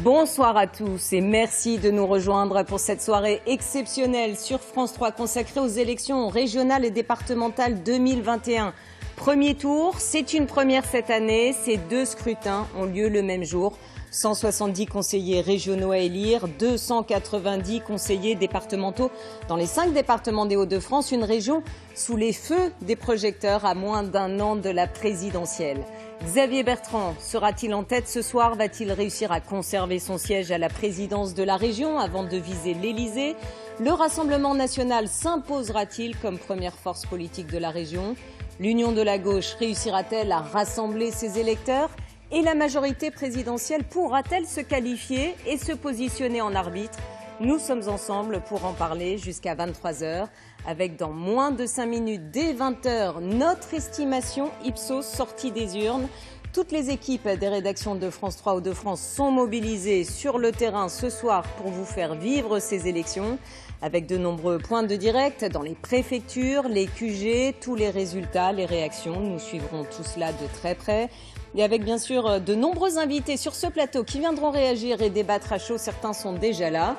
Bonsoir à tous et merci de nous rejoindre pour cette soirée exceptionnelle sur France 3 consacrée aux élections régionales et départementales 2021. Premier tour, c'est une première cette année, ces deux scrutins ont lieu le même jour. 170 conseillers régionaux à élire, 290 conseillers départementaux dans les 5 départements des Hauts-de-France, une région sous les feux des projecteurs à moins d'un an de la présidentielle. Xavier Bertrand sera-t-il en tête ce soir? Va-t-il réussir à conserver son siège à la présidence de la région avant de viser l'Élysée? Le Rassemblement national s'imposera-t-il comme première force politique de la région? L'union de la gauche réussira-t-elle à rassembler ses électeurs? Et la majorité présidentielle pourra-t-elle se qualifier et se positionner en arbitre? Nous sommes ensemble pour en parler jusqu'à 23h, avec dans moins de 5 minutes, dès 20h, notre estimation Ipsos sortie des urnes. Toutes les équipes des rédactions de France 3 Hauts-de-France sont mobilisées sur le terrain ce soir pour vous faire vivre ces élections, avec de nombreux points de direct dans les préfectures, les QG, tous les résultats, les réactions. Nous suivrons tout cela de très près. Et avec bien sûr de nombreux invités sur ce plateau qui viendront réagir et débattre à chaud. Certains sont déjà là.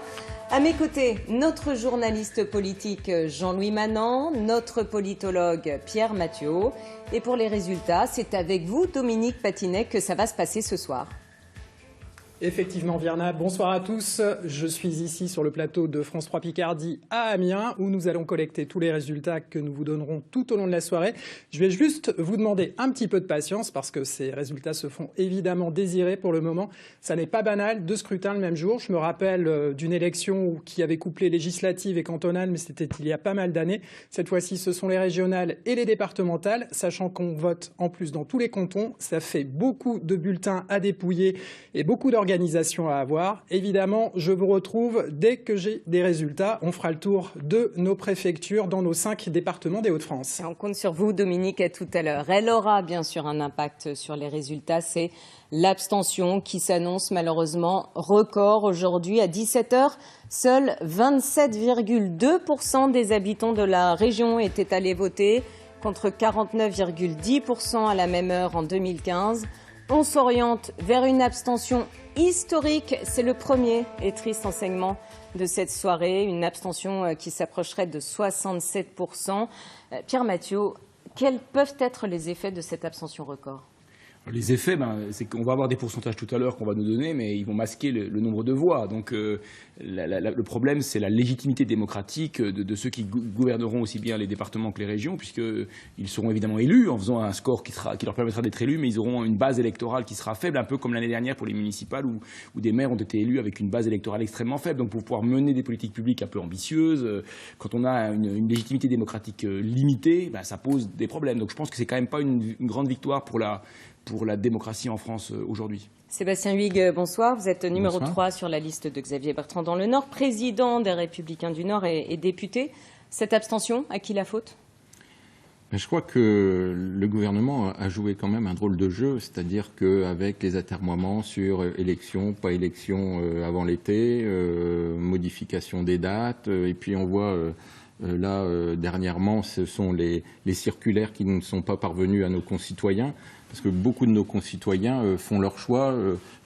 À mes côtés, notre journaliste politique Jean-Louis Manant, notre politologue Pierre Mathieu. Et pour les résultats, c'est avec vous, Dominique Patinet, que ça va se passer ce soir. Effectivement, Vierna, bonsoir à tous. Je suis ici sur le plateau de France 3 Picardie à Amiens où nous allons collecter tous les résultats que nous vous donnerons tout au long de la soirée. Je vais juste vous demander un petit peu de patience parce que ces résultats se font évidemment désirer pour le moment. Ça n'est pas banal, 2 scrutins le même jour. Je me rappelle d'une élection qui avait couplé législative et cantonale, mais c'était il y a pas mal d'années. Cette fois-ci, ce sont les régionales et les départementales, sachant qu'on vote en plus dans tous les cantons. Ça fait beaucoup de bulletins à dépouiller et beaucoup d'organisation à avoir. Évidemment, je vous retrouve dès que j'ai des résultats. On fera le tour de nos préfectures dans nos 5 départements des Hauts-de-France. On compte sur vous, Dominique, à tout à l'heure. Elle aura bien sûr un impact sur les résultats. C'est l'abstention qui s'annonce malheureusement record aujourd'hui à 17h. Seuls 27,2% des habitants de la région étaient allés voter contre 49,10% à la même heure en 2015. On s'oriente vers une abstention historique. C'est le premier et triste enseignement de cette soirée. Une abstention qui s'approcherait de 67%. Pierre Mathieu, quels peuvent être les effets de cette abstention record ? Les effets, c'est qu'on va avoir des pourcentages tout à l'heure qu'on va nous donner, mais ils vont masquer le nombre de voix. Donc le problème, c'est la légitimité démocratique de ceux qui gouverneront aussi bien les départements que les régions, puisqu'ils seront évidemment élus en faisant un score qui leur permettra d'être élus, mais ils auront une base électorale qui sera faible, un peu comme l'année dernière pour les municipales où des maires ont été élus avec une base électorale extrêmement faible. Donc pour pouvoir mener des politiques publiques un peu ambitieuses, quand on a une légitimité démocratique limitée, ça pose des problèmes. Donc je pense que c'est quand même pas une grande victoire pour la démocratie en France aujourd'hui. Sébastien Huyghe, bonsoir. Vous êtes numéro 3 Bonsoir. sur la liste de Xavier Bertrand dans le Nord, président des Républicains du Nord et député. Cette abstention, à qui la faute ? Je crois que le gouvernement a joué quand même un drôle de jeu, c'est-à-dire qu'avec les atermoiements sur élection, pas élection avant l'été, modification des dates, et puis on voit dernièrement, ce sont les circulaires qui ne sont pas parvenus à nos concitoyens. Parce que beaucoup de nos concitoyens font leur choix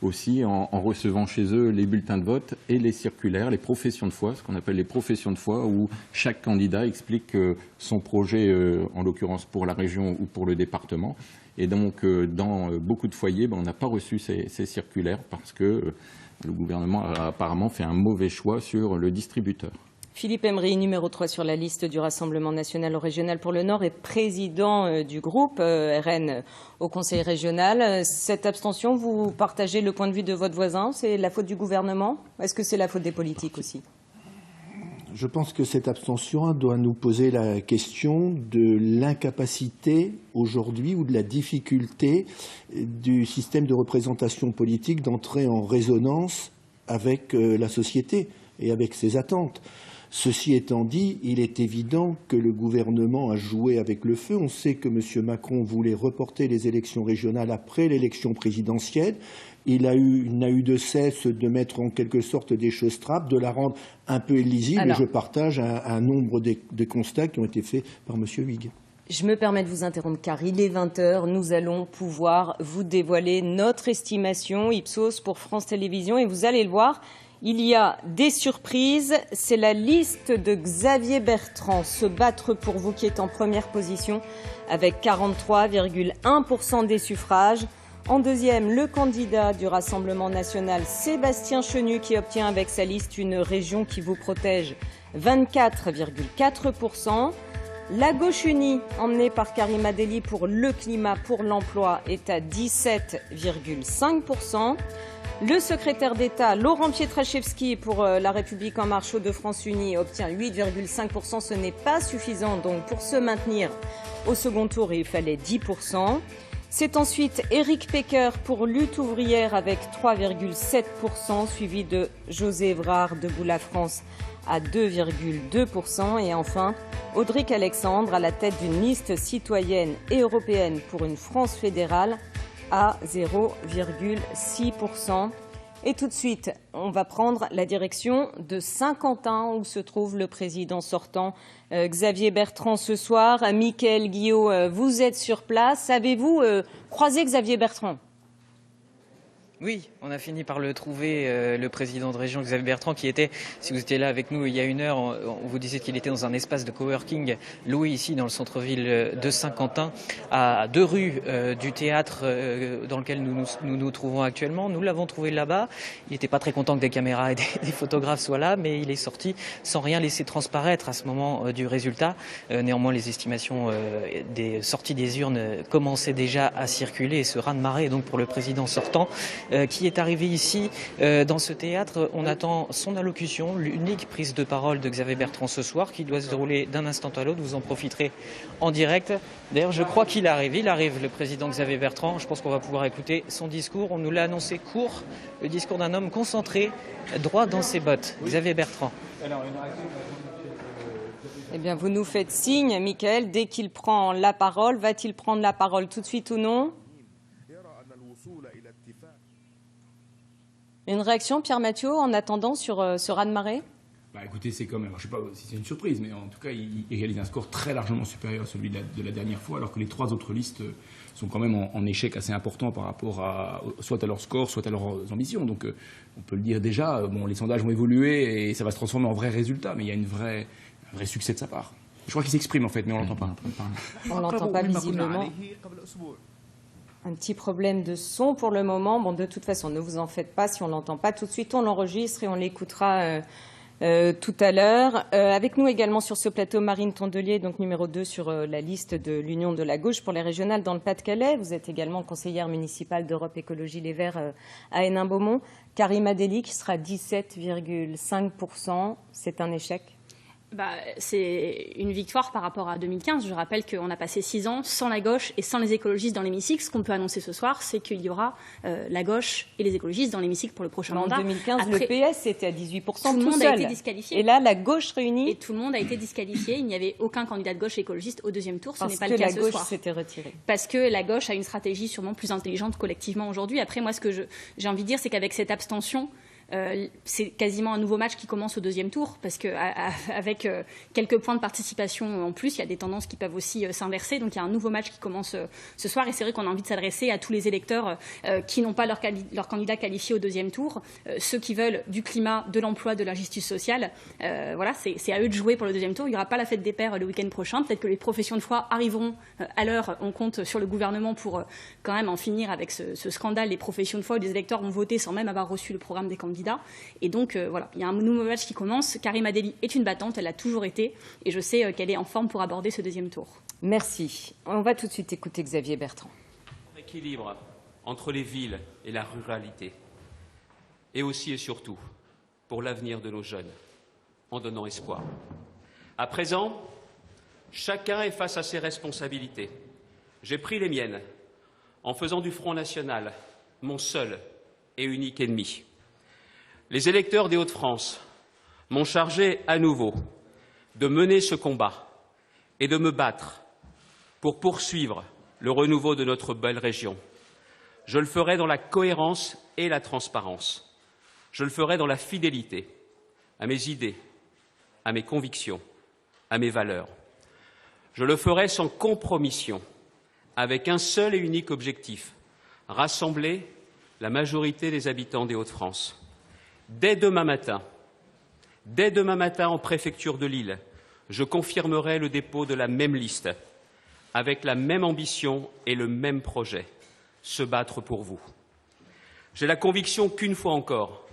aussi en recevant chez eux les bulletins de vote et les circulaires, les professions de foi, ce qu'on appelle les professions de foi, où chaque candidat explique son projet, en l'occurrence pour la région ou pour le département. Et donc, dans beaucoup de foyers, on n'a pas reçu ces circulaires parce que le gouvernement a apparemment fait un mauvais choix sur le distributeur. Philippe Emery, numéro 3 sur la liste du Rassemblement national au régional pour le Nord et président du groupe RN au Conseil régional. Cette abstention, vous partagez le point de vue de votre voisin? C'est la faute du gouvernement? Est-ce que c'est la faute des politiques aussi? Je pense que cette abstention doit nous poser la question de l'incapacité aujourd'hui ou de la difficulté du système de représentation politique d'entrer en résonance avec la société et avec ses attentes. Ceci étant dit, il est évident que le gouvernement a joué avec le feu. On sait que M. Macron voulait reporter les élections régionales après l'élection présidentielle. Il n'a eu de cesse de mettre en quelque sorte des choses trappes, de la rendre un peu illisible. Et je partage un nombre des constats qui ont été faits par M. Huyghe. Je me permets de vous interrompre car il est 20h. Nous allons pouvoir vous dévoiler notre estimation Ipsos pour France Télévisions et vous allez le voir, il y a des surprises. C'est la liste de Xavier Bertrand, Se battre pour vous, qui est en première position avec 43,1% des suffrages. En deuxième, le candidat du Rassemblement national, Sébastien Chenu, qui obtient avec sa liste Une région qui vous protège, 24,4%. La gauche unie, emmenée par Karima Delli pour le climat, pour l'emploi, est à 17,5%. Le secrétaire d'État, Laurent Pietraszewski, pour La République En Marche, Hauts-de-France Unis, obtient 8,5%. Ce n'est pas suffisant, donc pour se maintenir au second tour, il fallait 10%. C'est ensuite Éric Pecker pour Lutte ouvrière avec 3,7%, suivi de José Évrard, Debout la France, à 2,2%. Et enfin, Audric Alexandre, à la tête d'une liste citoyenne et européenne pour une France fédérale, à 0,6%. Et tout de suite, on va prendre la direction de Saint-Quentin, où se trouve le président sortant, Xavier Bertrand, ce soir. Mickaël Guillot, vous êtes sur place. Avez-vous croisé Xavier Bertrand ? Oui, on a fini par le trouver, le président de région Xavier Bertrand, qui était, si vous étiez là avec nous il y a une heure, on vous disait qu'il était dans un espace de coworking loué ici dans le centre-ville de Saint-Quentin, à 2 rues du théâtre dans lequel nous nous trouvons actuellement. Nous l'avons trouvé là-bas. Il n'était pas très content que des caméras et des photographes soient là, mais il est sorti sans rien laisser transparaître à ce moment du résultat. Néanmoins, les estimations des sorties des urnes commençaient déjà à circuler et ce raz-de-marée donc pour le président sortant. Qui est arrivé ici dans ce théâtre. On attend son allocution, l'unique prise de parole de Xavier Bertrand ce soir, qui doit se dérouler d'un instant à l'autre. Vous en profiterez en direct. D'ailleurs, je crois qu'il arrive. Il arrive, le président Xavier Bertrand. Je pense qu'on va pouvoir écouter son discours. On nous l'a annoncé court, le discours d'un homme concentré, droit dans ses bottes. Xavier Bertrand. Eh bien, vous nous faites signe, Mickaël, dès qu'il prend la parole. Va-t-il prendre la parole tout de suite ou non ? Une réaction, Pierre Mathieu, en attendant sur ce raz-de-marée ? Écoutez, c'est quand même, je ne sais pas si c'est une surprise, mais en tout cas, il réalise un score très largement supérieur à celui de la dernière fois, alors que les 3 autres listes sont quand même en échec assez important par rapport soit à leur score, soit à leurs ambitions. Donc, on peut le dire déjà, les sondages vont évoluer et ça va se transformer en vrai résultat, mais il y a un vrai succès de sa part. Je crois qu'il s'exprime, en fait, mais on ne l'entend pas. On ne l'entend pas visiblement. Un petit problème de son pour le moment. Bon, de toute façon, ne vous en faites pas. Si on ne l'entend pas tout de suite, on l'enregistre et on l'écoutera tout à l'heure. Avec nous également sur ce plateau, Marine Tondelier, donc numéro 2 sur la liste de l'Union de la gauche pour les régionales dans le Pas-de-Calais. Vous êtes également conseillère municipale d'Europe Écologie Les Verts à Hénin-Beaumont. Karima Delli, qui sera 17,5%. C'est un échec ? C'est une victoire par rapport à 2015. Je rappelle qu'on a passé 6 ans sans la gauche et sans les écologistes dans l'hémicycle. Ce qu'on peut annoncer ce soir, c'est qu'il y aura la gauche et les écologistes dans l'hémicycle pour le prochain mandat. En 2015, le PS était à 18% tout le monde a été disqualifié. Et là, la gauche réunie. Et tout le monde a été disqualifié. Il n'y avait aucun candidat de gauche écologiste au deuxième tour. Ce n'est pas le cas ce soir. Parce que la gauche s'était retirée. Parce que la gauche a une stratégie sûrement plus intelligente collectivement aujourd'hui. Après, moi, ce que j'ai envie de dire, c'est qu'avec cette abstention, c'est quasiment un nouveau match qui commence au deuxième tour, parce qu'avec quelques points de participation en plus, il y a des tendances qui peuvent aussi s'inverser. Donc il y a un nouveau match qui commence ce soir, et c'est vrai qu'on a envie de s'adresser à tous les électeurs qui n'ont pas leur candidat qualifié au deuxième tour, ceux qui veulent du climat, de l'emploi, de la justice sociale. Voilà, c'est à eux de jouer pour le deuxième tour. Il n'y aura pas la fête des pères le week-end prochain. Peut-être que les professions de foi arriveront à l'heure. On compte sur le gouvernement pour quand même en finir avec ce scandale des professions de foi où les électeurs vont voter sans même avoir reçu le programme des candidats. Et donc, voilà, il y a un nouveau match qui commence. Karima Delli est une battante, elle l'a toujours été. Et je sais qu'elle est en forme pour aborder ce deuxième tour. Merci. On va tout de suite écouter Xavier Bertrand. Équilibre entre les villes et la ruralité. Et aussi et surtout pour l'avenir de nos jeunes, en donnant espoir. À présent, chacun est face à ses responsabilités. J'ai pris les miennes en faisant du Front National mon seul et unique ennemi. Les électeurs des Hauts-de-France m'ont chargé à nouveau de mener ce combat et de me battre pour poursuivre le renouveau de notre belle région. Je le ferai dans la cohérence et la transparence. Je le ferai dans la fidélité à mes idées, à mes convictions, à mes valeurs. Je le ferai sans compromission, avec un seul et unique objectif, rassembler la majorité des habitants des Hauts-de-France. Dès demain matin, en préfecture de Lille, je confirmerai le dépôt de la même liste, avec la même ambition et le même projet, se battre pour vous. J'ai la conviction qu'une fois encore,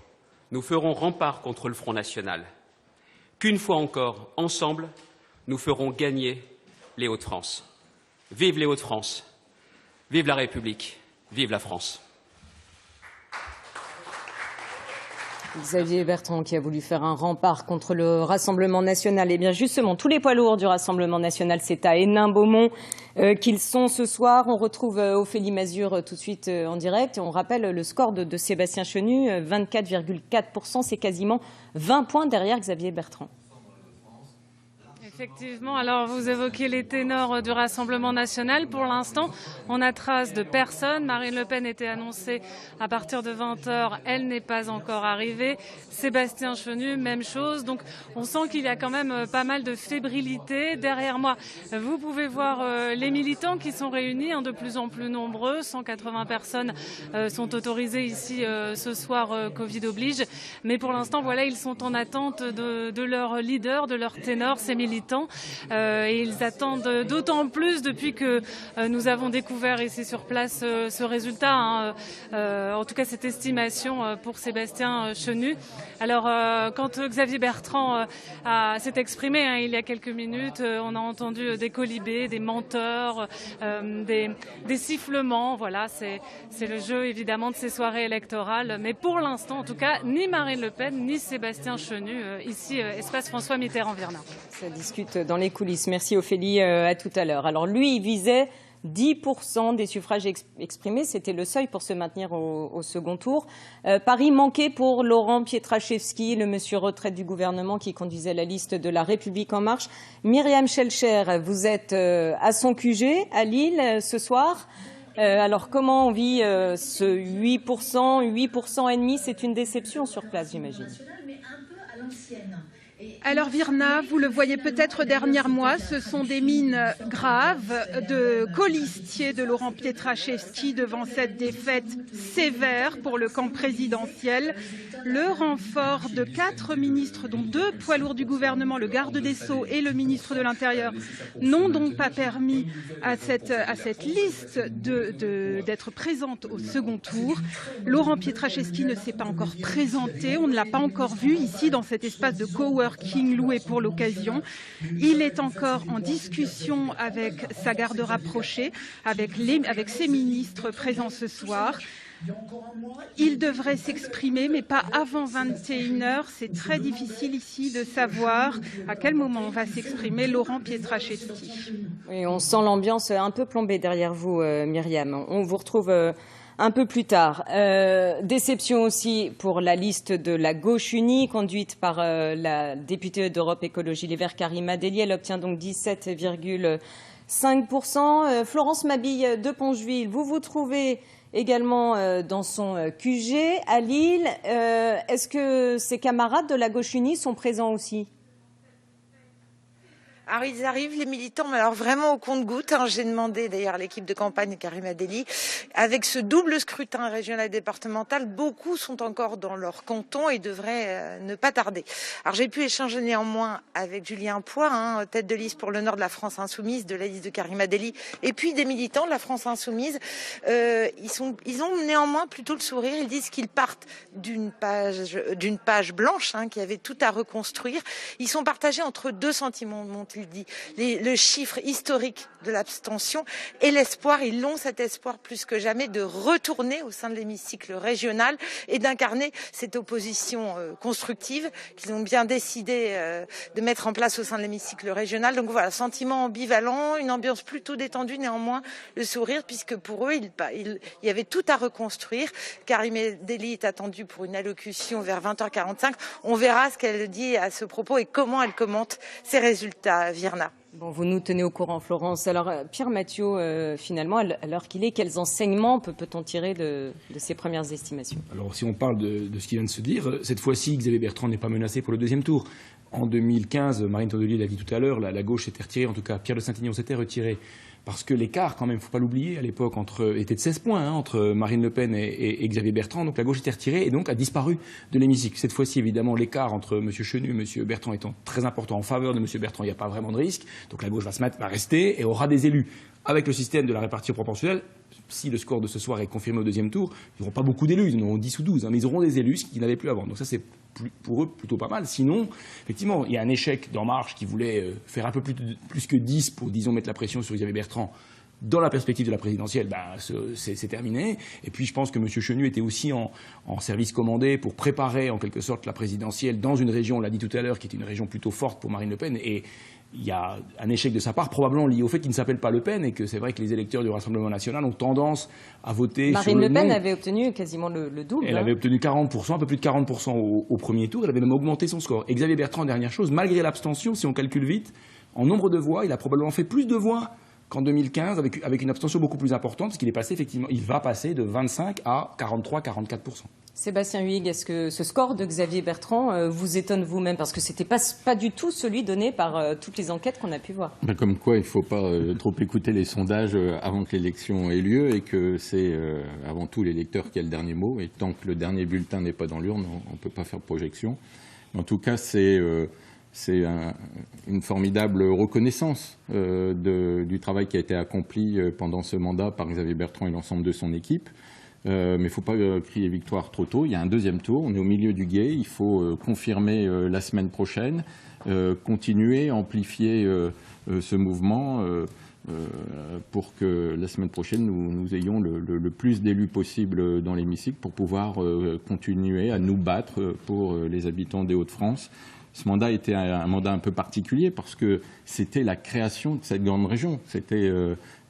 nous ferons rempart contre le Front national, qu'une fois encore, ensemble, nous ferons gagner les Hauts-de-France. Vive les Hauts-de-France, vive la République, vive la France. Xavier Bertrand qui a voulu faire un rempart contre le Rassemblement national. Et bien justement, tous les poids lourds du Rassemblement national, c'est à Hénin-Beaumont qu'ils sont ce soir. On retrouve Ophélie Mazure tout de suite en direct. On rappelle le score de Sébastien Chenu, 24,4%. C'est quasiment 20 points derrière Xavier Bertrand. Effectivement, alors vous évoquez les ténors du Rassemblement national. Pour l'instant, on n'a trace de personne. Marine Le Pen était annoncée à partir de 20h, elle n'est pas encore arrivée. Sébastien Chenu, même chose. Donc on sent qu'il y a quand même pas mal de fébrilité. Derrière moi, vous pouvez voir les militants qui sont réunis, de plus en plus nombreux. 180 personnes sont autorisées ici ce soir, Covid oblige. Mais pour l'instant, voilà, ils sont en attente de leur leader, de leur ténor, ces militants. Et ils attendent d'autant plus depuis que nous avons découvert ici sur place ce résultat, en tout cas cette estimation pour Sébastien Chenu. Alors quand Xavier Bertrand s'est exprimé il y a quelques minutes, on a entendu des colibés, des menteurs, des sifflements. Voilà, c'est le jeu évidemment de ces soirées électorales. Mais pour l'instant, en tout cas, ni Marine Le Pen ni Sébastien Chenu ici, espace François Mitterrand-Virnin. Ça discute dans les coulisses. Merci Ophélie, à tout à l'heure. Alors lui, il visait 10% des suffrages exprimés. C'était le seuil pour se maintenir au second tour. Paris manqué pour Laurent Pietraszewski, le monsieur retraite du gouvernement qui conduisait la liste de La République En Marche. Myriam Schellcher, vous êtes à son QG à Lille ce soir. Alors comment on vit ce 8% et demi? C'est une déception sur place, j'imagine. Mais un peu à l'ancienne. Alors Virna, vous le voyez peut-être derrière moi, ce sont des mines graves de colistiers de Laurent Pietraszewski devant cette défaite sévère pour le camp présidentiel. Le renfort de 4 ministres, dont 2 poids lourds du gouvernement, le garde des Sceaux et le ministre de l'Intérieur, n'ont donc pas permis à cette liste d'être présente au second tour. Laurent Pietraszewski ne s'est pas encore présenté, on ne l'a pas encore vu ici dans cet espace de coworking loué pour l'occasion. Il est encore en discussion avec sa garde rapprochée, avec ses ministres présents ce soir. Il devrait s'exprimer, mais pas avant 21h. C'est très difficile ici de savoir à quel moment va s'exprimer Laurent Pietraszewski. Oui, on sent l'ambiance un peu plombée derrière vous, Myriam. On vous retrouve un peu plus tard. Déception aussi pour la liste de la gauche unie, conduite par la députée d'Europe Écologie Les Verts, Karima Delli. Elle obtient donc 17,5%. Florence Mabille de Poncheville, vous vous trouvez également dans son QG à Lille. Est-ce que ses camarades de la gauche unie sont présents aussi ? Alors ils arrivent, les militants, mais alors vraiment au compte-gouttes. J'ai demandé d'ailleurs à l'équipe de campagne Karima Delli. Avec ce double scrutin régional et départemental, beaucoup sont encore dans leur canton et devraient ne pas tarder. Alors j'ai pu échanger néanmoins avec Julien Poix, tête de liste pour le nord de la France Insoumise, de la liste de Karima Delli, et puis des militants de la France Insoumise. Ils ont néanmoins plutôt le sourire. Ils disent qu'ils partent d'une page blanche qui avait tout à reconstruire. Ils sont partagés entre 2 sentiments, il dit, le chiffre historique de l'abstention et l'espoir. Ils ont cet espoir plus que jamais de retourner au sein de l'hémicycle régional et d'incarner cette opposition constructive qu'ils ont bien décidé de mettre en place au sein de l'hémicycle régional. Donc voilà, sentiment ambivalent, une ambiance plutôt détendue, néanmoins le sourire, puisque pour eux, il y avait tout à reconstruire. Karima Delli est attendue pour une allocution vers 20h45. On verra ce qu'elle dit à ce propos et comment elle commente ces résultats. Virna. Bon, vous nous tenez au courant, Florence. Alors, Pierre Mathiot, finalement, à l'heure qu'il est, quels enseignements peut-on tirer de ces premières estimations? Alors, si on parle de ce qui vient de se dire, cette fois-ci, Xavier Bertrand n'est pas menacé pour le deuxième tour. En 2015, Marine Tondelier l'a dit tout à l'heure, la gauche s'était retirée, en tout cas Pierre de Saint-Ignon s'était retiré, parce que l'écart, quand même, il ne faut pas l'oublier, à l'époque, était de 16 points entre Marine Le Pen et Xavier Bertrand. Donc la gauche était retirée et donc a disparu de l'hémicycle. Cette fois-ci, évidemment, l'écart entre M. Chenu et M. Bertrand étant très important en faveur de M. Bertrand, il n'y a pas vraiment de risque. Donc la gauche va rester et aura des élus. Avec le système de la répartition proportionnelle, si le score de ce soir est confirmé au deuxième tour, ils n'auront pas beaucoup d'élus, ils en auront 10 ou 12, mais ils auront des élus, ce qu'ils n'avaient plus avant. Donc ça, c'est pour eux plutôt pas mal. Sinon, effectivement, il y a un échec d'En Marche qui voulait faire un peu plus que 10 pour, disons, mettre la pression sur Xavier Bertrand. Dans la perspective de la présidentielle, c'est terminé. Et puis je pense que M. Chenu était aussi en service commandé pour préparer en quelque sorte la présidentielle dans une région, on l'a dit tout à l'heure, qui est une région plutôt forte pour Marine Le Pen. Et il y a un échec de sa part, probablement lié au fait qu'il ne s'appelle pas Le Pen et que c'est vrai que les électeurs du Rassemblement national ont tendance à voter sur le nom. Marine Le Pen avait obtenu quasiment le double. Elle avait obtenu 40%, un peu plus de 40% au premier tour. Elle avait même augmenté son score. Et Xavier Bertrand, dernière chose, malgré l'abstention, si on calcule vite, en nombre de voix, il a probablement fait plus de voix qu'en 2015, avec une abstention beaucoup plus importante, parce qu'il est passé effectivement, il va passer de 25 à 43-44%. Sébastien Huyghe, est-ce que ce score de Xavier Bertrand vous étonne vous-même? Parce que ce n'était pas du tout celui donné par toutes les enquêtes qu'on a pu voir. Comme quoi, il ne faut pas trop écouter les sondages avant que l'élection ait lieu et que c'est avant tout l'électeur qui a le dernier mot. Et tant que le dernier bulletin n'est pas dans l'urne, on ne peut pas faire projection. En tout cas, c'est une formidable reconnaissance du travail qui a été accompli pendant ce mandat par Xavier Bertrand et l'ensemble de son équipe. Mais il ne faut pas crier victoire trop tôt. Il y a un deuxième tour, on est au milieu du gué. Il faut confirmer la semaine prochaine, continuer, amplifier ce mouvement pour que la semaine prochaine, nous ayons le plus d'élus possible dans l'hémicycle pour pouvoir continuer à nous battre pour les habitants des Hauts-de-France. Ce mandat était un mandat un peu particulier parce que c'était la création de cette grande région. C'était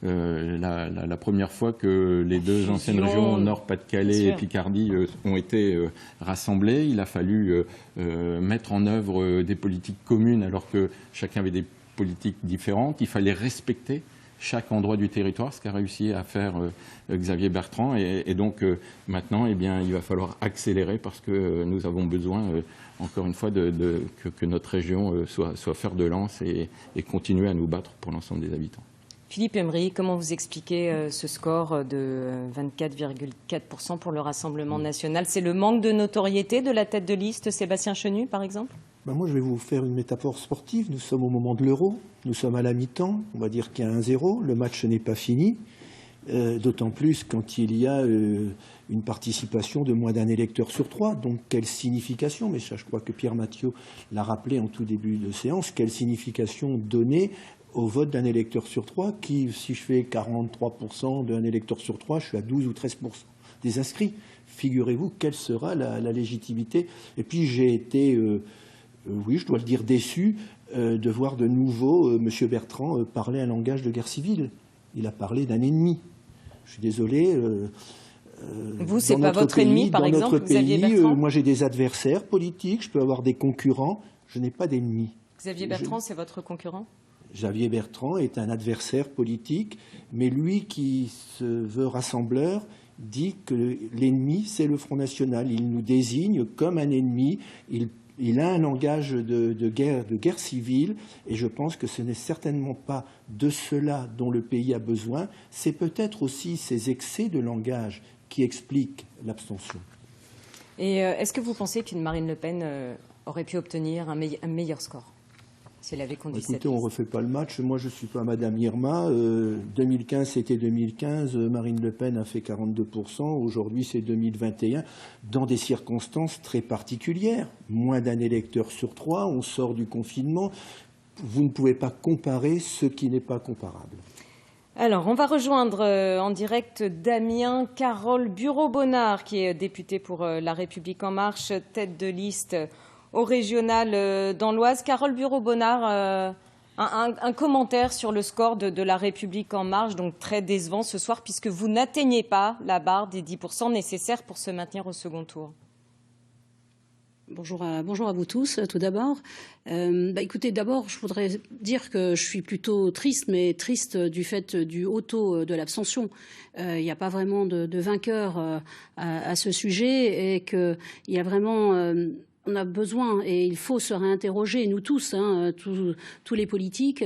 la première fois que les deux anciennes régions, Nord-Pas-de-Calais et Picardie, ont été rassemblées. Il a fallu mettre en œuvre des politiques communes alors que chacun avait des politiques différentes. Il fallait respecter chaque endroit du territoire, ce qu'a réussi à faire Xavier Bertrand. Et donc maintenant, eh bien, il va falloir accélérer parce que nous avons besoin, encore une fois, que notre région soit fer de lance et continuer à nous battre pour l'ensemble des habitants. Philippe Aymery, comment vous expliquez ce score de 24,4% pour le Rassemblement national? C'est le manque de notoriété de la tête de liste Sébastien Chenu, par exemple? Moi, je vais vous faire une métaphore sportive. Nous sommes au moment de l'Euro, nous sommes à la mi-temps, on va dire qu'il y a 1-0, le match n'est pas fini, d'autant plus quand il y a une participation de moins d'un électeur sur 3. Donc, quelle signification, mais ça, je crois que Pierre Mathieu l'a rappelé en tout début de séance, quelle signification donner au vote d'un électeur sur 3 qui, si je fais 43% d'un électeur sur 3, je suis à 12 ou 13% des inscrits. Figurez-vous quelle sera la légitimité. Et puis, j'ai été... oui, je dois le dire, déçu de voir de nouveau M. Bertrand parler un langage de guerre civile. Il a parlé d'un ennemi. Je suis désolé. Vous, c'est pas votre ennemi, par exemple, Xavier Bertrand? Moi, j'ai des adversaires politiques, je peux avoir des concurrents. Je n'ai pas d'ennemis. Xavier Bertrand, c'est votre concurrent? Xavier Bertrand est un adversaire politique, mais lui qui se veut rassembleur dit que l'ennemi, c'est le Front National. Il nous désigne comme un ennemi. Il a un langage de guerre civile, et je pense que ce n'est certainement pas de cela dont le pays a besoin. C'est peut-être aussi ces excès de langage qui expliquent l'abstention. Et est-ce que vous pensez qu'une Marine Le Pen aurait pu obtenir un meilleur score si elle avait conduit cette liste? Écoutez, on ne refait pas le match. Moi, je ne suis pas Madame Irma. 2015, c'était 2015. Marine Le Pen a fait 42%. Aujourd'hui, c'est 2021. Dans des circonstances très particulières. Moins d'un électeur sur 3. On sort du confinement. Vous ne pouvez pas comparer ce qui n'est pas comparable. Alors, on va rejoindre en direct d'Amiens Carole Bureau-Bonnard, qui est députée pour La République En Marche, tête de liste au régional dans l'Oise. Carole Bureau-Bonnard, un commentaire sur le score de La République En Marche, donc très décevant ce soir, puisque vous n'atteignez pas la barre des 10% nécessaires pour se maintenir au second tour. Bonjour à vous tous, tout d'abord. Écoutez, d'abord, je voudrais dire que je suis plutôt triste, mais triste du fait du haut taux de l'abstention. Il n'y a pas vraiment de vainqueur à ce sujet et qu'il y a vraiment... on a besoin et il faut se réinterroger, nous tous, tous les politiques,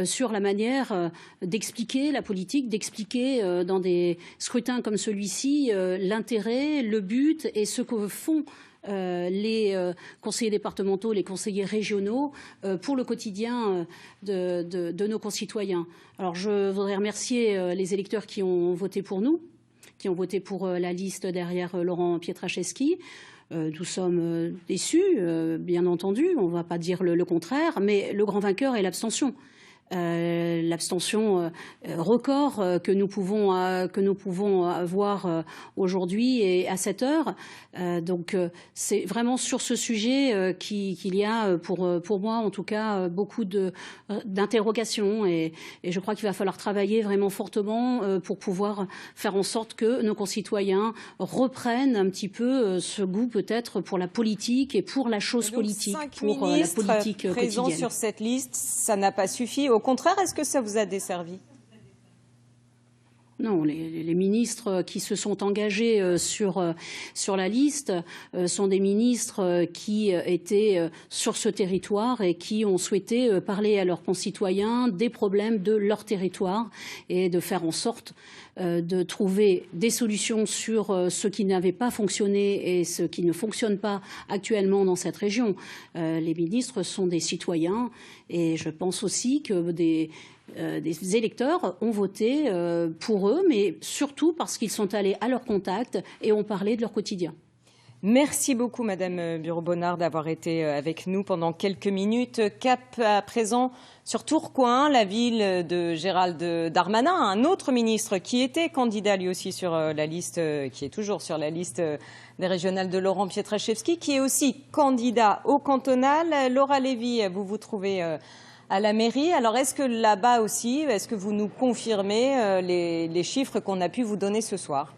sur la manière d'expliquer la politique, d'expliquer dans des scrutins comme celui-ci l'intérêt, le but et ce que font les conseillers départementaux, les conseillers régionaux pour le quotidien de nos concitoyens. Alors je voudrais remercier les électeurs qui ont voté pour nous, qui ont voté pour la liste derrière Laurent Pietraszewski. Nous sommes déçus, bien entendu, on ne va pas dire le contraire, mais le grand vainqueur est l'abstention. L'abstention record que nous pouvons avoir aujourd'hui et à cette heure. Donc c'est vraiment sur ce sujet qu'il y a pour moi en tout cas beaucoup d'interrogations et je crois qu'il va falloir travailler vraiment fortement pour pouvoir faire en sorte que nos concitoyens reprennent un petit peu ce goût peut-être pour la politique et pour la chose politique, pour la politique présents quotidienne. Sur cette liste, ça n'a pas suffi. Au contraire, est-ce que ça vous a desservi ? Non, les ministres qui se sont engagés sur la liste sont des ministres qui étaient sur ce territoire et qui ont souhaité parler à leurs concitoyens des problèmes de leur territoire et de faire en sorte de trouver des solutions sur ce qui n'avait pas fonctionné et ce qui ne fonctionne pas actuellement dans cette région. Les ministres sont des citoyens et je pense aussi que des électeurs ont voté pour eux, mais surtout parce qu'ils sont allés à leur contact et ont parlé de leur quotidien. Merci beaucoup, Madame Bureau-Bonnard, d'avoir été avec nous pendant quelques minutes. Cap à présent sur Tourcoing, la ville de Gérald Darmanin, un autre ministre qui était candidat lui aussi sur la liste, qui est toujours sur la liste des régionales de Laurent Pietraszewski, qui est aussi candidat au cantonal. Laura Lévy, vous vous trouvez à la mairie. Alors, est-ce que là-bas aussi, est-ce que vous nous confirmez les chiffres qu'on a pu vous donner ce soir ?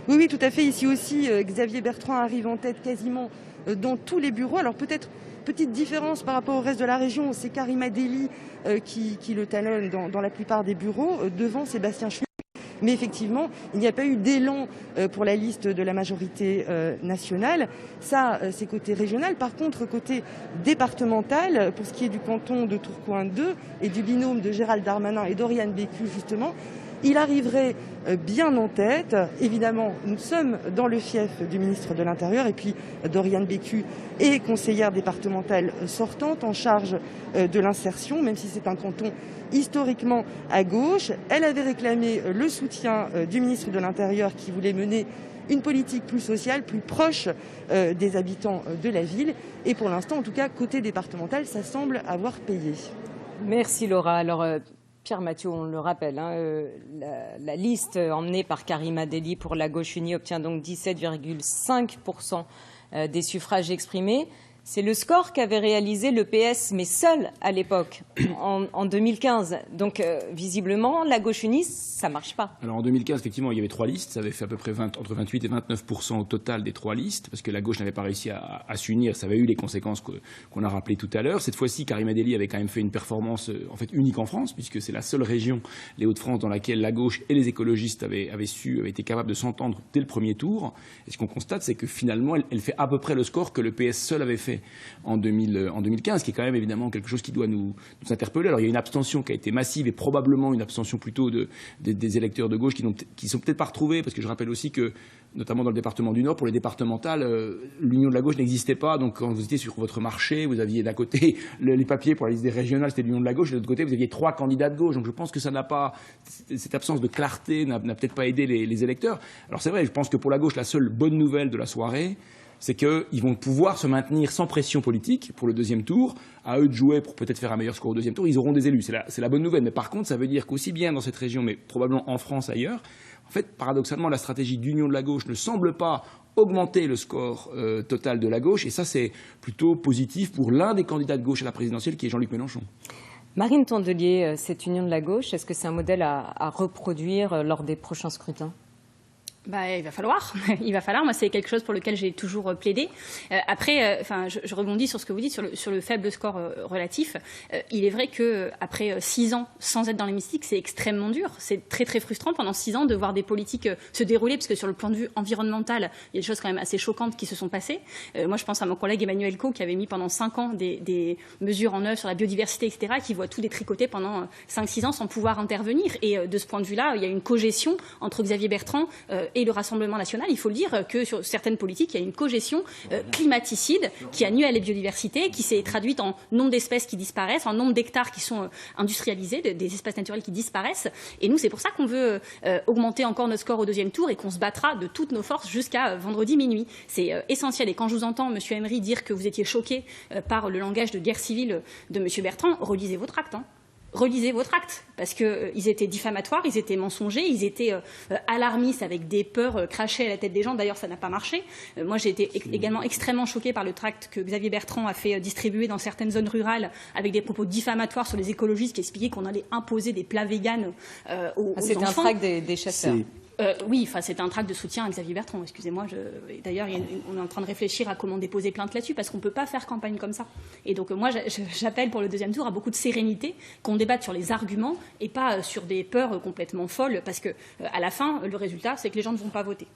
Oui, tout à fait. Ici aussi, Xavier Bertrand arrive en tête quasiment dans tous les bureaux. Alors peut-être petite différence par rapport au reste de la région, c'est Karima Deli qui le talonne dans la plupart des bureaux, devant Sébastien Schmitt. Mais effectivement, il n'y a pas eu d'élan pour la liste de la majorité nationale. Ça, c'est côté régional. Par contre, côté départemental, pour ce qui est du canton de Tourcoing 2 et du binôme de Gérald Darmanin et d'Oriane Bécu, justement, il arriverait bien en tête. Évidemment, nous sommes dans le fief du ministre de l'Intérieur et puis Doriane Bécu est conseillère départementale sortante en charge de l'insertion, même si c'est un canton historiquement à gauche. Elle avait réclamé le soutien du ministre de l'Intérieur qui voulait mener une politique plus sociale, plus proche des habitants de la ville. Et pour l'instant, en tout cas, côté départemental, ça semble avoir payé. Merci Laura. Alors, Pierre Mathieu, on le rappelle, la liste emmenée par Karima Deli pour la gauche unie obtient donc 17,5% des suffrages exprimés. C'est le score qu'avait réalisé le PS, mais seul à l'époque, en 2015. Donc, visiblement, la gauche unie, ça ne marche pas. Alors, en 2015, effectivement, il y avait 3 listes. Ça avait fait à peu près entre 28 et 29% au total des 3 listes, parce que la gauche n'avait pas réussi à s'unir. Ça avait eu les conséquences qu'on a rappelées tout à l'heure. Cette fois-ci, Karima Deli avait quand même fait une performance en fait unique en France, puisque c'est la seule région, les Hauts-de-France, dans laquelle la gauche et les écologistes avaient été capables de s'entendre dès le premier tour. Et ce qu'on constate, c'est que finalement, elle fait à peu près le score que le PS seul avait fait en 2015, qui est quand même évidemment quelque chose qui doit nous interpeller. Alors il y a une abstention qui a été massive et probablement une abstention plutôt des électeurs de gauche qui sont peut-être pas retrouvés, parce que je rappelle aussi que, notamment dans le département du Nord, pour les départementales, l'union de la gauche n'existait pas. Donc quand vous étiez sur votre marché, vous aviez d'un côté les papiers pour la liste des régionales, c'était l'union de la gauche, et de l'autre côté, vous aviez 3 candidats de gauche. Donc je pense que cette absence de clarté n'a peut-être pas aidé les électeurs. Alors c'est vrai, je pense que pour la gauche, la seule bonne nouvelle de la soirée, c'est qu'ils vont pouvoir se maintenir sans pression politique pour le deuxième tour. À eux de jouer pour peut-être faire un meilleur score au deuxième tour. Ils auront des élus, c'est la bonne nouvelle. Mais par contre, ça veut dire qu'aussi bien dans cette région, mais probablement en France ailleurs, en fait, paradoxalement, la stratégie d'union de la gauche ne semble pas augmenter le score total de la gauche. Et ça, c'est plutôt positif pour l'un des candidats de gauche à la présidentielle, qui est Jean-Luc Mélenchon. Marine Tondelier, cette union de la gauche, est-ce que c'est un modèle à reproduire lors des prochains scrutins ? Il va falloir. Moi, c'est quelque chose pour lequel j'ai toujours plaidé. Après, je rebondis sur ce que vous dites sur le faible score relatif. Il est vrai que après 6 ans sans être dans l'hémicycle, c'est extrêmement dur. C'est très très frustrant pendant 6 ans de voir des politiques se dérouler, parce que sur le point de vue environnemental, il y a des choses quand même assez choquantes qui se sont passées. Moi, je pense à mon collègue Emmanuel Co, qui avait mis pendant 5 ans des mesures en œuvre sur la biodiversité, etc., qui voit tout détricoter pendant 5-6 ans sans pouvoir intervenir. Et de ce point de vue-là, il y a une cogestion entre Xavier Bertrand et le Rassemblement national. Il faut le dire que sur certaines politiques, il y a une cogestion climaticide qui a nuit à la biodiversité, qui s'est traduite en nombre d'espèces qui disparaissent, en nombre d'hectares qui sont industrialisés, des espaces naturels qui disparaissent. Et nous, c'est pour ça qu'on veut augmenter encore notre score au 2e tour et qu'on se battra de toutes nos forces jusqu'à vendredi minuit. C'est essentiel. Et quand je vous entends, M. Emery, dire que vous étiez choqué par le langage de guerre civile de M. Bertrand, relisez votre acte. Relisez votre acte, parce qu'ils étaient diffamatoires, ils étaient mensongers, ils étaient alarmistes avec des peurs crachées à la tête des gens. D'ailleurs, ça n'a pas marché. Moi, j'ai été également extrêmement choquée par le tract que Xavier Bertrand a fait distribuer dans certaines zones rurales avec des propos diffamatoires sur les écologistes qui expliquaient qu'on allait imposer des plats véganes aux enfants. C'est un tract des chasseurs. Oui, c'est un tract de soutien à Xavier Bertrand, excusez-moi. D'ailleurs, on est en train de réfléchir à comment déposer plainte là-dessus, parce qu'on ne peut pas faire campagne comme ça. Et donc, moi, j'appelle pour le 2e tour à beaucoup de sérénité, qu'on débatte sur les arguments et pas sur des peurs complètement folles, parce que à la fin, le résultat, c'est que les gens ne vont pas voter.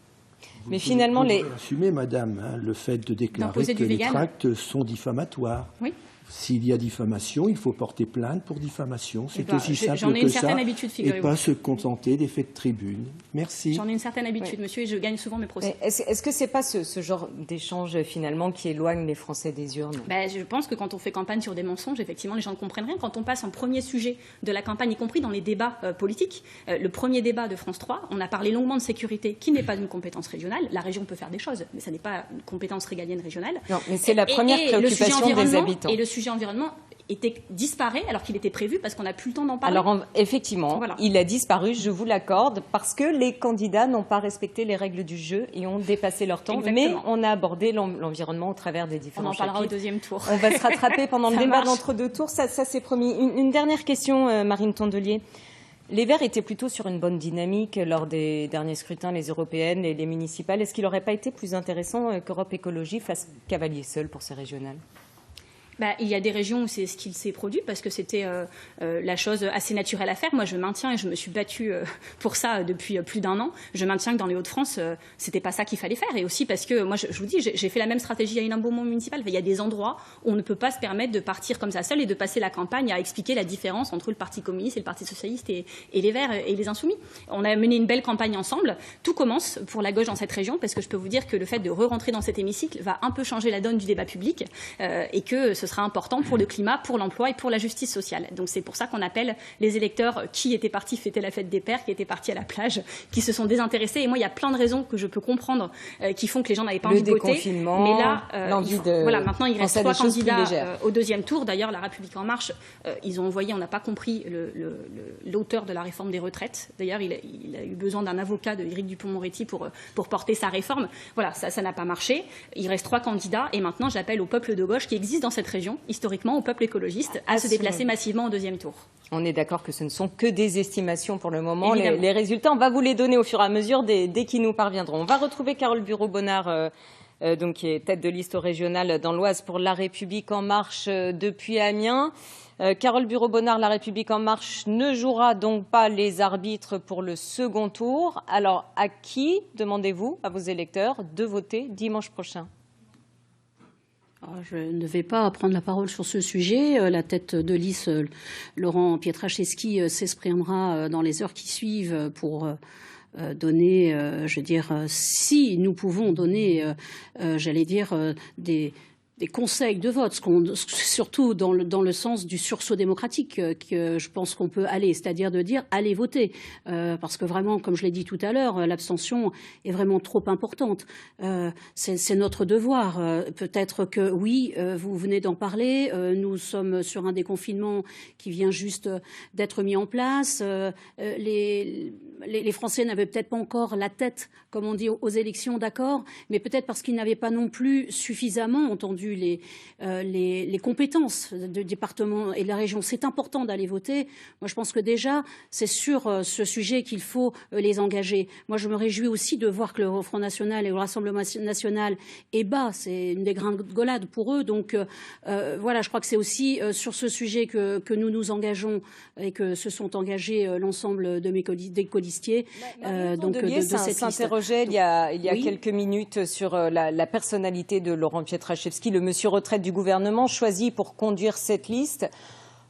Mais finalement, vous assumez, madame, le fait de déclarer que les tracts sont diffamatoires. Oui. S'il y a diffamation, il faut porter plainte pour diffamation. C'est aussi simple j'en ai que une ça. Certaine habitude, et pas se contenter d'effets de tribune. Merci. J'en ai une certaine habitude, monsieur, et je gagne souvent mes procès. Est-ce que c'est pas ce genre d'échange, finalement, qui éloigne les Français des urnes? Je pense que quand on fait campagne sur des mensonges, effectivement, les gens ne comprennent rien. Quand on passe en premier sujet de la campagne, y compris dans les débats politiques, le premier débat de France 3, on a parlé longuement de sécurité, qui n'est pas une compétence régionale. La région peut faire des choses, mais ça n'est pas une compétence régalienne régionale. Non, mais c'est la première préoccupation des habitants. Et le sujet environnement disparaît alors qu'il était prévu parce qu'on n'a plus le temps d'en parler. Alors effectivement, voilà. Il a disparu, je vous l'accorde, parce que les candidats n'ont pas respecté les règles du jeu et ont dépassé leur temps. Exactement. Mais on a abordé l'environnement au travers des différents chapitres. On en parlera au 2e tour. On va se rattraper pendant le débat d'entre-deux tours, ça c'est promis. Une dernière question, Marine Tondelier. Les Verts étaient plutôt sur une bonne dynamique lors des derniers scrutins, les européennes et les municipales. Est-ce qu'il n'aurait pas été plus intéressant qu'Europe Écologie fasse cavalier seul pour ces régionales? Il y a des régions où c'est ce qu'il s'est produit parce que c'était la chose assez naturelle à faire. Moi, je maintiens, et je me suis battue pour ça depuis plus d'1 an, je maintiens que dans les Hauts-de-France, c'était pas ça qu'il fallait faire. Et aussi parce que, moi, je vous dis, j'ai fait la même stratégie à Hénin-Beaumont municipal. Il y a des endroits où on ne peut pas se permettre de partir comme ça seul et de passer la campagne à expliquer la différence entre le Parti communiste et le Parti socialiste et les Verts et les Insoumis. On a mené une belle campagne ensemble. Tout commence pour la gauche dans cette région parce que je peux vous dire que le fait de re-rentrer dans cet hémicycle va un peu changer la donne du débat public et que ce sera important pour le climat, pour l'emploi et pour la justice sociale. Donc c'est pour ça qu'on appelle les électeurs qui étaient partis fêter la fête des pères, qui étaient partis à la plage, qui se sont désintéressés. Et moi, il y a plein de raisons que je peux comprendre qui font que les gens n'avaient pas envie de voter. Mais là, voilà, maintenant il reste 3 candidats au 2e tour. D'ailleurs, La République En Marche, ils ont envoyé, on n'a pas compris l'auteur de la réforme des retraites. D'ailleurs, il a eu besoin d'un avocat de Éric Dupond-Moretti pour porter sa réforme. Voilà, ça n'a pas marché. Il reste 3 candidats et maintenant j'appelle au peuple de gauche qui existe dans cette région, historiquement au peuple écologiste, à se déplacer massivement au 2e tour. On est d'accord que ce ne sont que des estimations pour le moment. Les résultats, on va vous les donner au fur et à mesure dès qu'ils nous parviendront. On va retrouver Carole Bureau-Bonnard, donc, qui est tête de liste au régional dans l'Oise pour La République En Marche depuis Amiens. Carole Bureau-Bonnard, La République En Marche ne jouera donc pas les arbitres pour le 2e tour. Alors, à qui demandez-vous, à vos électeurs, de voter dimanche prochain ? Je ne vais pas prendre la parole sur ce sujet. La tête de liste, Laurent Pietraszewski, s'exprimera dans les heures qui suivent pour donner, si nous pouvons donner, des conseils de vote, surtout dans le sens du sursaut démocratique que je pense qu'on peut aller, c'est-à-dire de dire allez voter, parce que vraiment, comme je l'ai dit tout à l'heure, l'abstention est vraiment trop importante. C'est notre devoir. Peut-être que oui, vous venez d'en parler, nous sommes sur un déconfinement qui vient juste d'être mis en place. les Français n'avaient peut-être pas encore la tête, comme on dit, aux élections, d'accord, mais peut-être parce qu'ils n'avaient pas non plus suffisamment entendu les compétences du département et de la région. C'est important d'aller voter. Moi, je pense que déjà, c'est sur ce sujet qu'il faut les engager. Moi, je me réjouis aussi de voir que le Front National et le Rassemblement National est bas. C'est une dégringolade pour eux. Donc, voilà, je crois que c'est aussi sur ce sujet que nous nous engageons et que se sont engagés l'ensemble de des colistiers. Donc, de cette liste. S'interrogeait il y a oui. quelques minutes sur la personnalité de Laurent Pietraszewski, le monsieur retraite du gouvernement choisi pour conduire cette liste.